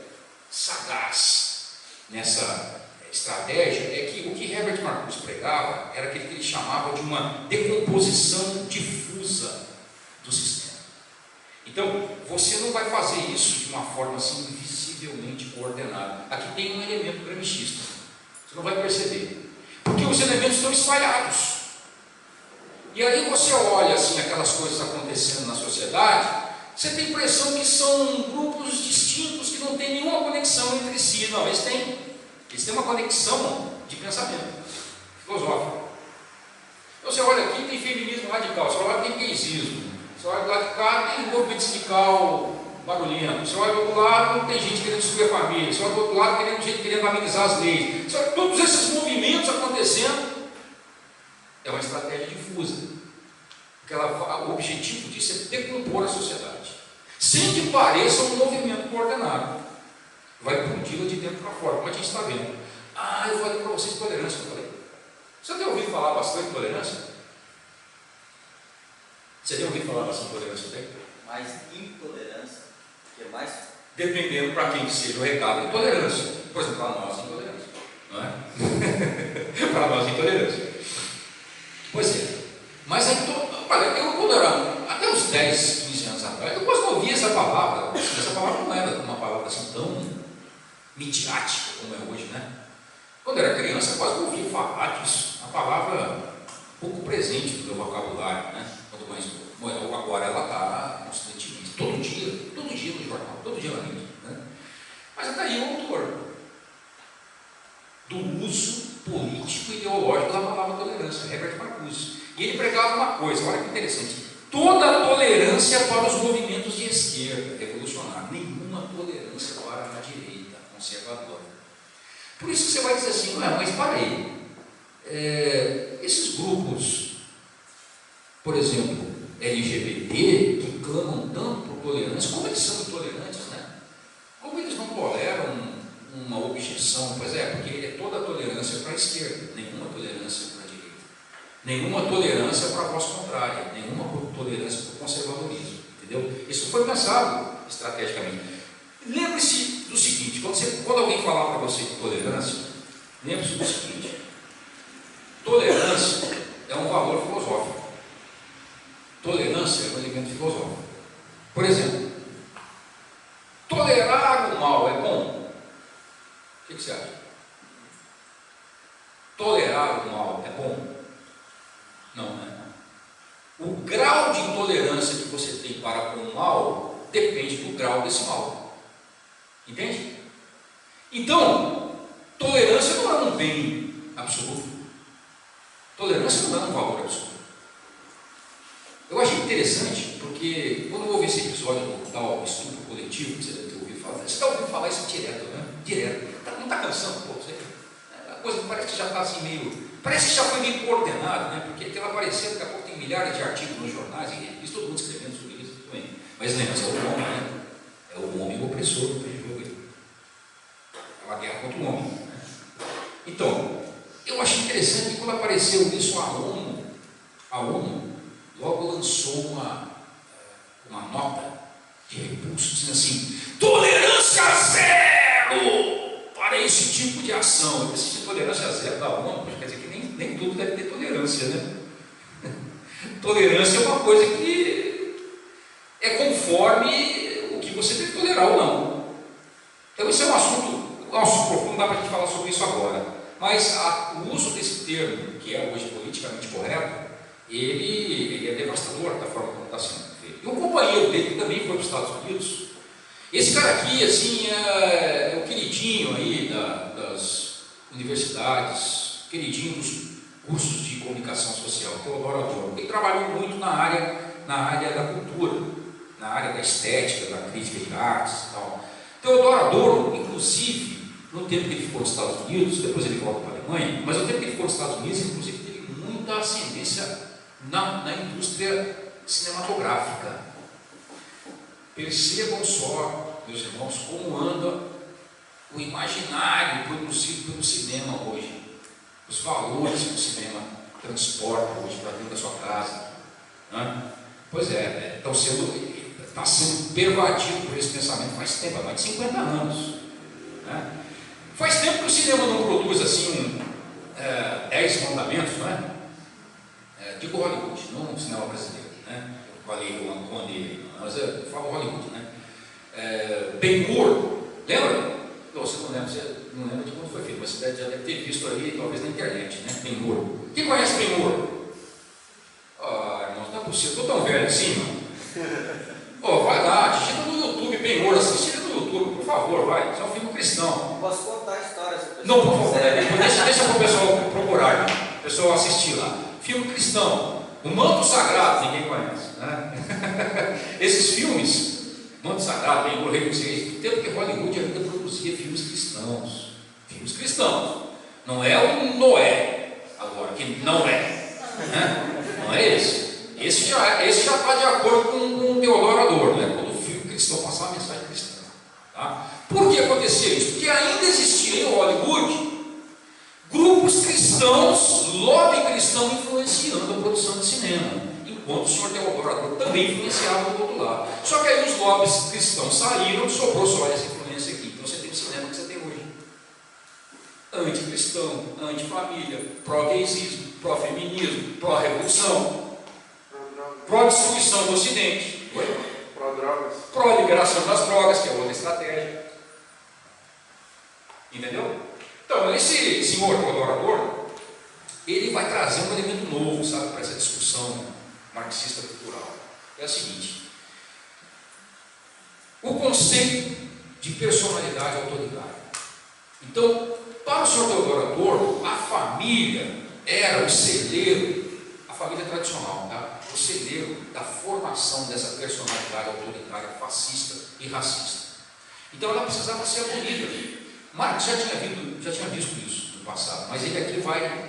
sagaz nessa estratégia é que o que Herbert Marcuse pregava era aquele que ele chamava de uma decomposição difusa do sistema. Então, você não vai fazer isso de uma forma assim visivelmente coordenada. Aqui tem um elemento gramscista, você não vai perceber, porque os elementos estão espalhados. E aí você olha assim aquelas coisas acontecendo na sociedade, você tem a impressão que são grupos distintos que não têm nenhuma conexão entre si. Não, eles têm uma conexão de pensamento filosófico. Então você olha aqui, tem feminismo radical, você olha aqui, tem gaysismo, você olha do lado de cá, tem movimento sindical barulhento, você olha do outro lado, tem gente querendo destruir a família, você olha do outro lado, tem gente querendo amenizar as leis. Você olha todos esses movimentos acontecendo. É uma estratégia difusa, porque o objetivo disso é decompor a sociedade, sem que pareça um movimento coordenado. Vai implodir de dentro para fora, como a gente está vendo. Eu falei para vocês de tolerância, eu falei. Você tem ouvido falar bastante de tolerância? Você tem ouvido falar bastante de tolerância? Tem? Mais intolerância, que é mais... Dependendo para quem que seja o recado, intolerância. Por exemplo, para nós, intolerância. Não é? Para nós, intolerância. Pois é, mas aí, olha, eu quando era até uns 10, 15 anos atrás, eu quase não ouvia essa palavra. Essa palavra não era uma palavra assim tão midiática como é hoje, né? Quando eu era criança, eu quase não ouvia falar disso. A palavra pouco presente no meu vocabulário, né? Quanto mais agora ela está constantemente, todo dia no jornal, todo dia na mídia, né? Mas até aí o autor do uso político e ideológico da palavra tolerância, Herbert Marcuse. E ele pregava uma coisa, olha que interessante: toda a tolerância para os movimentos de esquerda revolucionária, nenhuma tolerância para a direita conservadora. Por isso que você vai dizer assim, mas para aí, esses grupos, por exemplo, LGBT, que clamam tanto por tolerância, como eles são intolerantes, né? Como eles não toleram uma objeção? Pois é, porque é toda a tolerância para a esquerda, nenhuma tolerância para a direita, nenhuma tolerância para a voz contrária, nenhuma tolerância para o conservadorismo, entendeu? Isso foi pensado estrategicamente. Lembre-se do seguinte: quando alguém falar para você de tolerância, lembre-se do seguinte: tolerância é um valor filosófico, tolerância é um elemento filosófico. Por exemplo, tolerar o mal é bom? O que você acha? Tolerar o mal é bom? Não, né? O grau de intolerância que você tem para com o mal depende do grau desse mal. Entende? Então, tolerância não é um bem absoluto. Tolerância não é um valor absoluto. Eu achei interessante, porque quando eu ouvi esse episódio do tal estupro coletivo, que você deve ter ouvido falar, você está ouvindo falar isso direto, né? Direto. Não está cansando, pô? A coisa parece que já está assim meio... Parece que já foi meio coordenado, né? Porque aquilo apareceu, daqui a pouco tem milhares de artigos nos jornais, e revistas, todo mundo escrevendo sobre isso também. Mas lembra, é o homem, né? É o homem opressor do jogo aí. É uma guerra contra o homem, né? Então, eu achei interessante que quando apareceu isso, a ONU logo lançou uma nota de repulso, dizendo assim: tolerância zero para esse tipo de ação. Eu pensei, tolerância zero da ONU, quer dizer que nem tudo deve ter tolerância, né? Tolerância é uma coisa que é conforme o que você deve tolerar ou não. Então isso é um assunto profundo, não dá para a gente falar sobre isso agora. Mas o uso desse termo, que é hoje politicamente correto, ele é devastador da forma como está sendo feito. E o companheiro dele, que também foi para os Estados Unidos, esse cara aqui, assim, é o queridinho aí universidades, queridinho dos cursos de comunicação social, Teodoro Adorno. Ele trabalhou muito na área da cultura, na área da estética, da crítica de artes e tal. Teodoro Adorno, inclusive, no tempo que ele ficou nos Estados Unidos, depois ele volta para a Alemanha, mas no tempo que ele ficou nos Estados Unidos, inclusive, teve muita ascendência na indústria cinematográfica. Percebam só, meus irmãos, como anda o imaginário produzido pelo cinema hoje, os valores que o cinema transporta hoje para dentro da sua casa, né? Pois é, está sendo pervadido por esse pensamento faz tempo, há mais de 50 anos, né? Faz tempo que o cinema não produz assim 10 mandamentos, não é? Digo Hollywood, não o cinema brasileiro, né? Eu falei o Rony, mas eu falo Hollywood, né? Ben-Hur, lembra? Não, você não lembra de quando foi feito, mas você já deve ter visto aí, talvez na internet, né? Ben-Hur. Quem conhece Ben-Hur? Ah, irmãos, não é possível, estou tão velho assim, mano. Vai lá, digita no YouTube Ben-Hur, assiste no YouTube, por favor, vai. Isso é um filme cristão. Posso contar a história? Não, por favor, deixa para o pessoal procurar, o pessoal assistir lá. Filme cristão, o Manto Sagrado, ninguém conhece, né? Esses filmes, Manto Sagrado, Ben-Hur, Rei dos Reis, tempo que Hollywood ainda produzia filmes cristãos, não é o Noé, agora, que não é, né? Não é esse já está de acordo com o Teodoro Adorno, né? Quando o filme cristão passava a mensagem cristã, tá? Por que acontecia isso? Porque ainda existia em Hollywood grupos cristãos, lobby cristão influenciando a produção de cinema, enquanto o senhor Teodoro Adorno também influenciava do outro lado. Só que aí os lobbies cristãos saíram, sobrou só essa influência aqui. Então você tem o cinema que você tem hoje: anticristão, antifamília, pró-gaysismo, pró-feminismo, pró-revolução, pró-destruição do Ocidente, pró-drogas, pró-liberação das drogas, que é outra estratégia. Entendeu? Então, esse senhor Teodoro Adorno, ele vai trazer um elemento novo, sabe, para essa discussão marxista cultural. É o seguinte: o conceito de personalidade autoritária. Então, para o senhor Teodoro Adorno, a família era o celeiro, a família tradicional, tá? O celeiro da formação dessa personalidade autoritária, fascista e racista. Então, ela precisava ser abolida. Marx já tinha visto isso no passado, mas ele aqui vai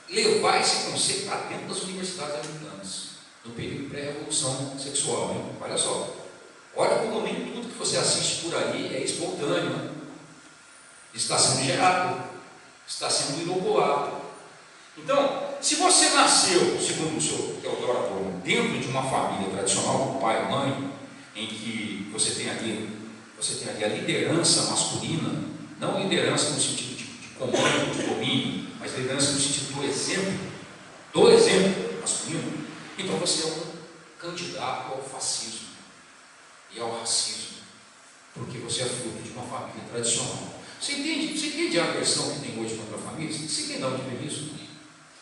levar esse conceito para dentro das universidades americanas, no período pré-revolução sexual, hein? Olha só, olha como nem tudo que você assiste por aí é espontâneo, né? Está sendo gerado, está sendo inoculado. Então, se você nasceu, segundo o senhor Teodoro Adorno, dentro de uma família tradicional, com pai e mãe, em que você tem ali a liderança masculina, não liderança no sentido de comando, de domínio, mas liderança no sentido do exemplo masculino, então você é um candidato ao fascismo e ao racismo, porque você é fruto de uma família tradicional. Você entende a aversão que tem hoje contra a família? Você entende de onde vem isso?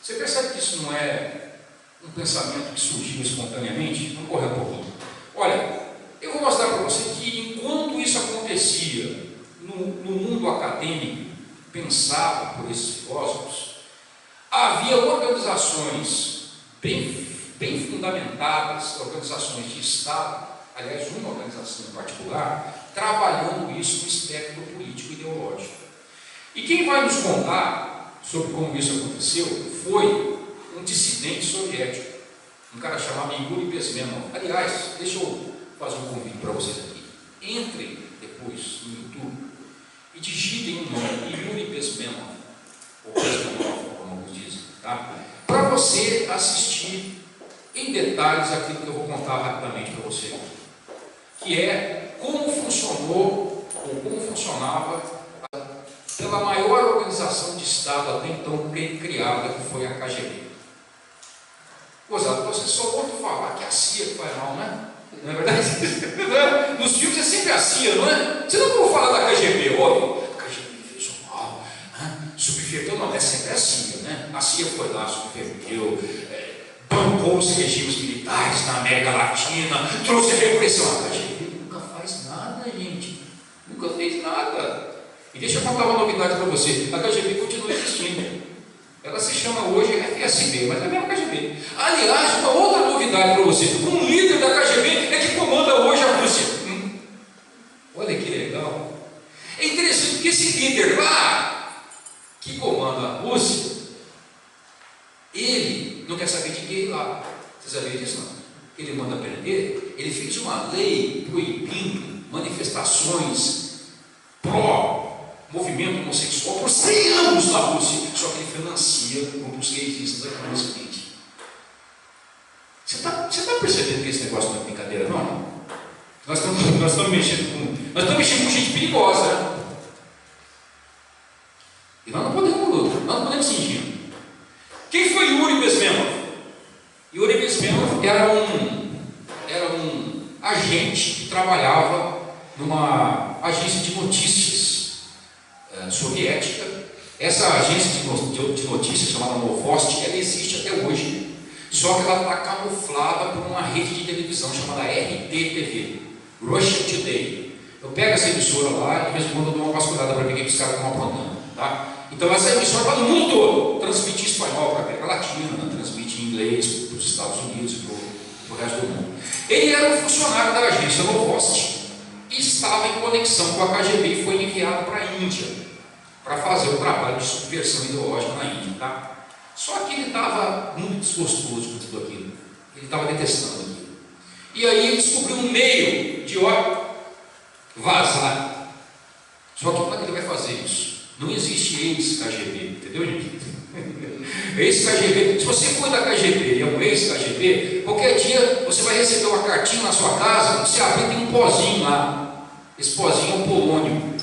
Você percebe que isso não é um pensamento que surgiu espontaneamente? Vamos correr um pouquinho. Olha, eu vou mostrar para você que enquanto isso acontecia no mundo acadêmico, pensado por esses filósofos, havia organizações bem fundamentadas, organizações de Estado, aliás, uma organização em particular, trabalhando isso no espectro político e ideológico. E quem vai nos contar sobre como isso aconteceu foi um dissidente soviético, um cara chamado Yuri Bezmenov. Aliás, deixa eu fazer um convite para vocês aqui. Entrem depois no YouTube e digitem o nome Yuri Bezmenov, ou Bezmenov, como alguns dizem, tá? Para você assistir em detalhes aquilo que eu vou contar rapidamente para você aqui, que é como funcionou, ou como funcionava pela maior organização de Estado até então criada, que foi a KGB. Gozado, você só ouve falar que a CIA faz mal, né? Não é verdade? Nos filmes é sempre a CIA, não é? Você não ouve falar da KGB, óbvio. A KGB fez mal, subverteu, não, é sempre a CIA, né? A CIA foi lá, subverteu, bancou os regimes militares na América Latina, trouxe a repressão. A KGB nunca faz nada, gente. Nunca fez nada. E deixa eu contar uma novidade para você: a KGB continua existindo. Ela se chama hoje FSB, mas é a mesma KGB. Aliás, uma outra novidade para você: um líder da KGB é que comanda hoje a Rússia. Olha que legal. É interessante porque esse líder lá, que comanda a Rússia, ele não quer saber de gay lá. Você sabia disso, não? Ele manda prender. Ele fez uma lei proibindo manifestações pró-movimento homossexual por 100 anos na Rússia. Só que ele financia com os gaysistas aqui no Ocidente. Você está percebendo que esse negócio não é brincadeira, não? Nós estamos mexendo com gente perigosa, né? E nós não podemos fingir. Quem foi Yuri Bezmenov? Yuri Bezmenov era um agente que trabalhava numa agência de notícias soviética. Essa agência de notícias, chamada Novosti, ela existe até hoje, só que ela está camuflada por uma rede de televisão chamada RT-TV, Russia Today. Eu pego essa emissora lá e de vez em quando eu dou uma vasculhada para ver o que os caras estão aprontando, tá? Então essa emissora vai no mundo todo, transmite em espanhol para a América Latina, transmite em inglês para os Estados Unidos e para o resto do mundo. Ele era um funcionário da agência Novosti e estava em conexão com a KGB e foi enviado para a Índia para fazer o trabalho de subversão ideológica na Índia, tá? Só que ele estava muito desgostoso com tudo aquilo, ele estava detestando aquilo. E aí ele descobriu um meio de vazar. Só que como é que ele vai fazer isso? Não existe ex-KGB, entendeu, gente? Ex-KGB, se você for da KGB e é um ex-KGB, qualquer dia você vai receber uma cartinha na sua casa, você abrir, tem um pozinho lá. Esse pozinho é o polônio,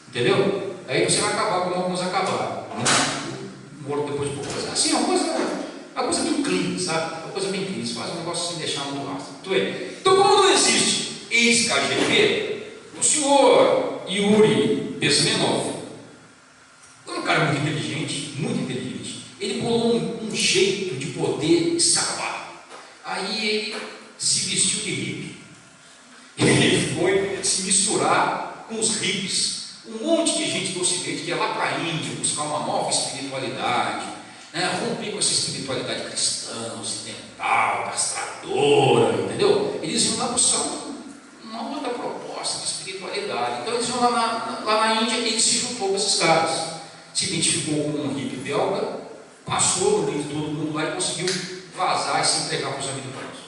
entendeu? Aí você vai acabar como alguns acabaram, morto depois de pouco. Assim, uma coisa bem clean, sabe? Uma coisa bem clean, você faz um negócio sem deixar muito rastro. Então, como não existe ex-KGB, o senhor Yuri Bezmenov, um cara muito inteligente, ele bolou um jeito de poder escapar. Aí ele se vestiu de hippie. Ele foi se misturar com os hippies. Um monte de gente do Ocidente que ia lá para a Índia buscar uma nova espiritualidade, né? Romper com essa espiritualidade cristã, ocidental, castradora, entendeu? Eles iam lá buscar uma outra proposta de espiritualidade. Então eles iam lá na Índia e ele se juntou com esses caras. Se identificou como um hippie belga, passou no meio de todo mundo lá e conseguiu vazar e se entregar para os americanos.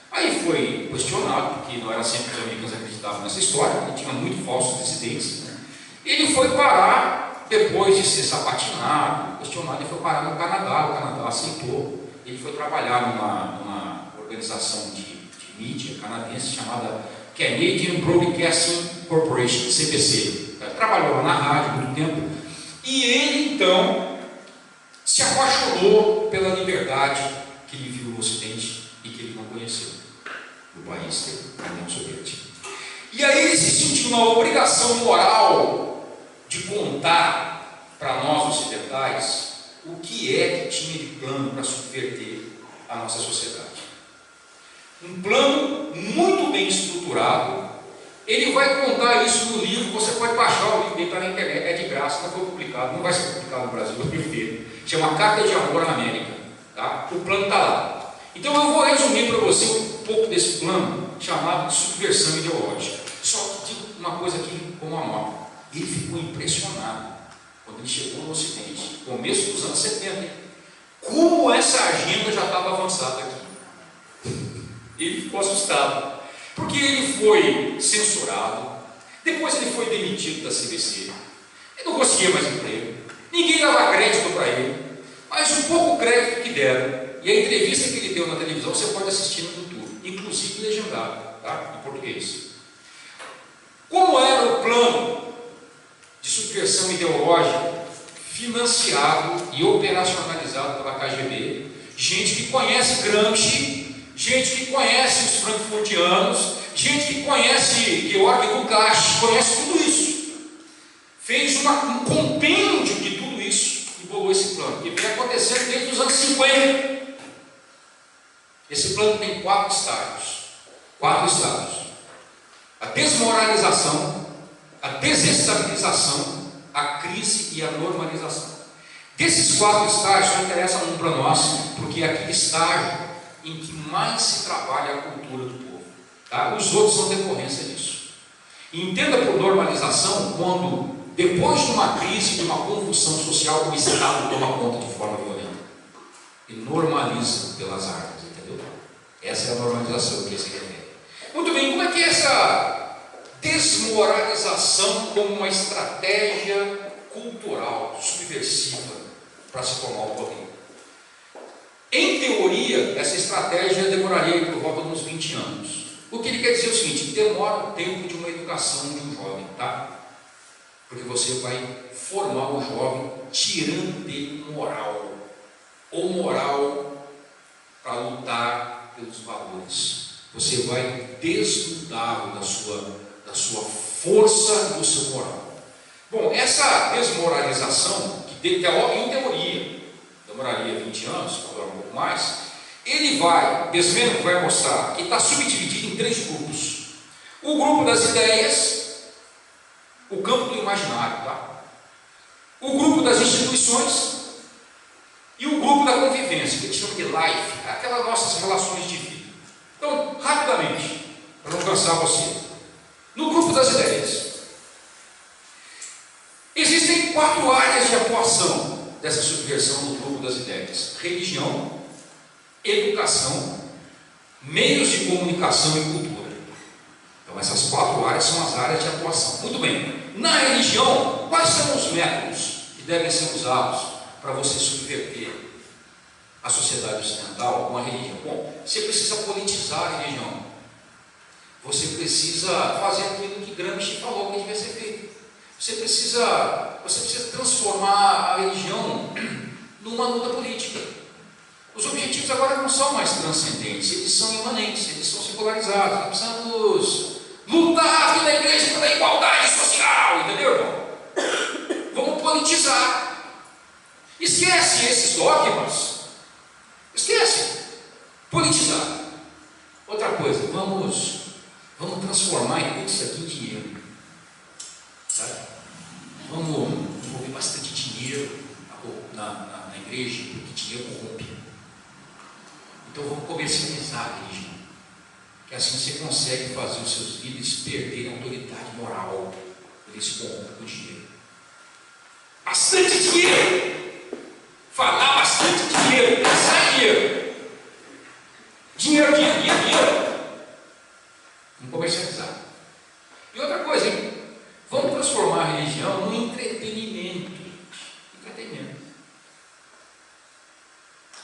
Aí foi questionado, porque não era sempre que os americanos acreditavam nessa história, ele tinha muito falsos dissidentes, né? Ele foi parar, depois de ser sabatinado, questionado, ele foi parar no Canadá, o Canadá aceitou. Ele foi trabalhar numa organização de mídia canadense chamada Canadian Broadcasting Corporation, CBC. Ele trabalhou lá na rádio há muito tempo. E ele, então, se apaixonou pela liberdade que ele viu no Ocidente e que ele não conheceu, no país da União Soviética. E aí ele se sentiu na obrigação moral de contar para nós ocidentais o que é que tinha de plano para subverter a nossa sociedade. Um plano muito bem estruturado. Ele vai contar isso no livro, você pode baixar o livro, ele está na internet, é de graça, não foi publicado, não vai ser publicado no Brasil, o livro dele. Chama Carta de Amor na América. Tá? O plano está lá. Então eu vou resumir para você um pouco desse plano chamado de subversão ideológica. Só que digo uma coisa aqui como uma nota. Ele ficou impressionado quando ele chegou no Ocidente, começo dos anos 70, como essa agenda já estava avançada aqui. Ele ficou assustado. Porque ele foi censurado, depois ele foi demitido da CBC, ele não conseguia mais emprego, ninguém dava crédito para ele, mas um pouco crédito que deram, e a entrevista que ele deu na televisão você pode assistir no YouTube, inclusive legendado, tá? Em português. Como era o plano de subversão ideológica financiado e operacionalizado pela KGB? Gente que conhece Gramsci, gente que conhece os frankfurtianos, gente que conhece Georg Lukács, conhece tudo isso. Fez um compêndio de tudo isso e bolou esse plano, que vem acontecendo desde os anos 50. Esse plano tem 4 estágios. A desmoralização, a desestabilização, a crise e a normalização. Desses 4 estágios, só interessa um para nós, porque é aquele estágio em que mais se trabalha a cultura do povo. Tá? Os outros são decorrência disso. E entenda por normalização quando, depois de uma crise, de uma convulsão social, o Estado toma conta de forma violenta e normaliza pelas armas, entendeu? Essa é a normalização que se refere. Muito bem, como é que é essa desmoralização como uma estratégia cultural subversiva para se formar um poder? Em teoria, essa estratégia demoraria por volta de uns 20 anos. O que ele quer dizer é o seguinte: demora o tempo de uma educação de um jovem, tá? Porque você vai formar o jovem tirando dele moral, ou moral para lutar pelos valores. Você vai desnudá-lo da sua força, do seu moral. Bom, essa desmoralização, que em teoria demoraria 20 anos, talvez um pouco mais, ele vai mostrar que está subdividido em 3 grupos. O grupo das ideias, o campo do imaginário, tá? O grupo das instituições e o grupo da convivência, que a gente chama de life, aquelas nossas relações de vida. Então, rapidamente, para não cansar você, no grupo das ideias, existem 4 áreas de atuação dessa subversão no grupo das ideias: religião, educação, meios de comunicação e cultura. Então essas 4 áreas são as áreas de atuação. Muito bem, na religião, quais são os métodos que devem ser usados para você subverter a sociedade ocidental com a religião? Bom, você precisa politizar a religião. Você precisa fazer aquilo que Gramsci falou que devia ser feito. Você precisa transformar a religião numa luta política. Os objetivos agora não são mais transcendentes, eles são imanentes, eles são secularizados. Nós precisamos lutar aqui na igreja pela igualdade social, entendeu, irmão? Vamos politizar. Esquece esses dogmas. Esquece. Politizar. Outra coisa, vamos transformar tudo isso aqui em dinheiro. Sabe? Vamos envolver bastante dinheiro na igreja, porque dinheiro corrompe. Então vamos comercializar a religião, que assim você consegue fazer os seus líderes perderem a autoridade moral. Eles corrompem com dinheiro. Bastante dinheiro! Falar bastante dinheiro, pensar em dinheiro. Dinheiro. Vamos comercializar. E outra coisa, hein? Vamos transformar a religião no entretenimento.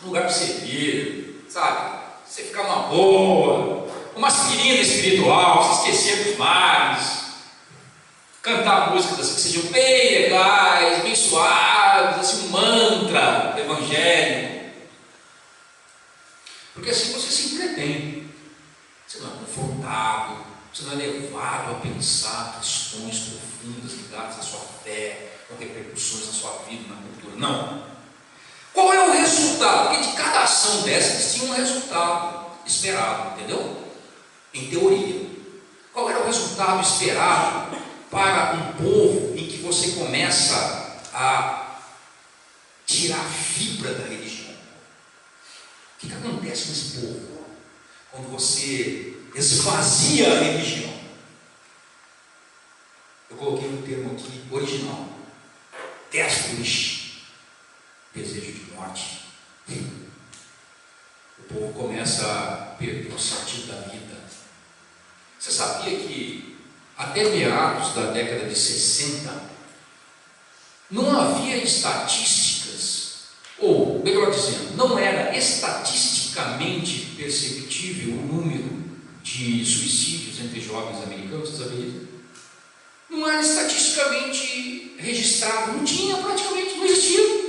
Um lugar para você ver, sabe? Você ficar numa boa, uma aspirina espiritual, se esquecer dos males, cantar músicas assim que sejam bem legais, bem suaves, assim, um mantra evangélico. Porque assim você se entretém. Você não é confortável, você não é levado a pensar questões profundas ligadas à sua fé, com repercussões na sua vida, na cultura. Não. Qual é o resultado? Porque de cada ação dessas tinha um resultado esperado, entendeu? Em teoria. Qual era o resultado esperado para um povo em que você começa a tirar a fibra da religião? O que acontece nesse povo quando você esvazia a religião? Eu coloquei um termo aqui original: Deathwish, desejo de morte. O povo começa a perder o sentido da vida. Você sabia que até meados da década de 60 não havia estatísticas, ou melhor dizendo, não era estatisticamente perceptível o número de suicídios entre jovens americanos? Você sabia isso? Não era estatisticamente registrado, não tinha, praticamente não existia.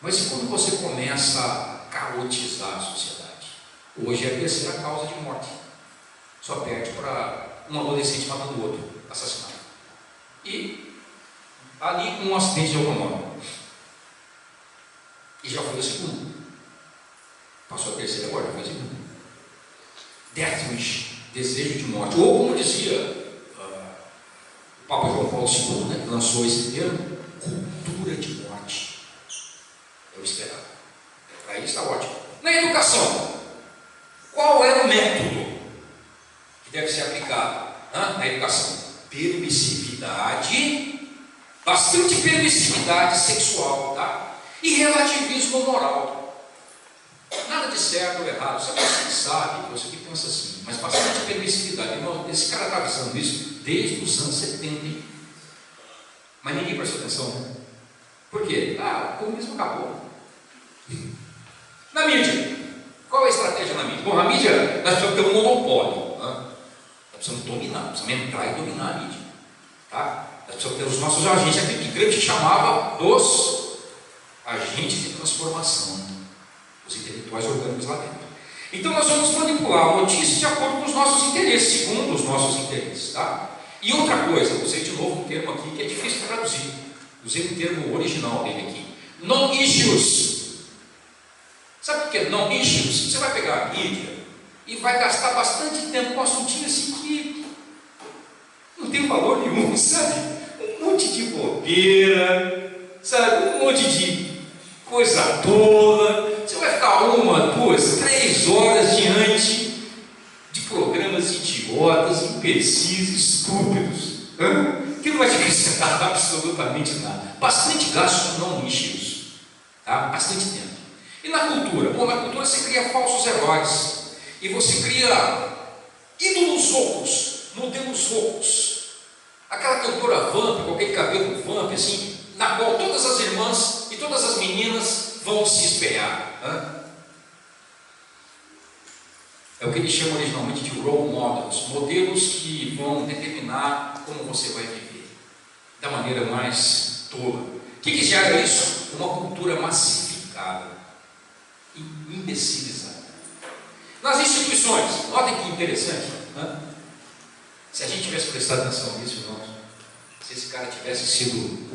Mas e quando você começa a caotizar a sociedade? Hoje é a terceira causa de morte. Só perde para um adolescente matando o outro, assassinado. E ali com um acidente de automóvel. E já foi o segundo. Passou a terceira, agora já foi o segundo. Death wish, desejo de morte. Ou como dizia o Papa João Paulo II, né, que lançou esse termo, cultura de morte. É o esperado. Para isso está ótimo. Na educação, qual é o método que deve ser aplicado na educação? Permissividade, bastante permissividade sexual, tá? E relativismo moral. Nada de certo ou errado, só você que sabe, você que pensa assim, mas bastante permissividade. Irmão, esse cara está avisando isso desde os anos 70, hein? Mas ninguém prestou atenção, né? Por quê? O comunismo acabou. Na mídia, qual é a estratégia na mídia? Bom, na mídia nós precisamos ter um monopólio, nós precisamos dominar, precisamos entrar e dominar a mídia, tá? Nós precisamos ter os nossos agentes, aquilo que Gramsci chamava dos agentes de transformação, os intelectuais orgânicos lá dentro. Então nós vamos manipular a notícia de acordo com os nossos interesses, segundo os nossos interesses, tá? E outra coisa, usei de novo um termo aqui que é difícil de traduzir, usei um termo original dele aqui, non-issues. Sabe o que é non-issues? Você vai pegar a mídia e vai gastar bastante tempo com um assuntinho assim que não tem valor nenhum, sabe? Um monte de bobeira, sabe? Um monte de coisa tola. Você vai ficar 1, 2, 3 horas diante de programas idiotas, imbecis, estúpidos, que não vai te acrescentar absolutamente nada. Bastante gasto com non-issues, tá? Bastante tempo. E na cultura? Bom, na cultura você cria falsos heróis. E você cria ídolos loucos, modelos loucos. Aquela cantora vamp, com aquele cabelo vamp, assim, na qual todas as irmãs e todas as meninas vão se espelhar. É o que eles chamam originalmente de role models, modelos que vão determinar como você vai viver, da maneira mais tola. O que gera isso? Uma cultura massificada, imbecilizada. Nas instituições, notem que interessante, se a gente tivesse prestado atenção nisso, irmãos, se esse cara tivesse sido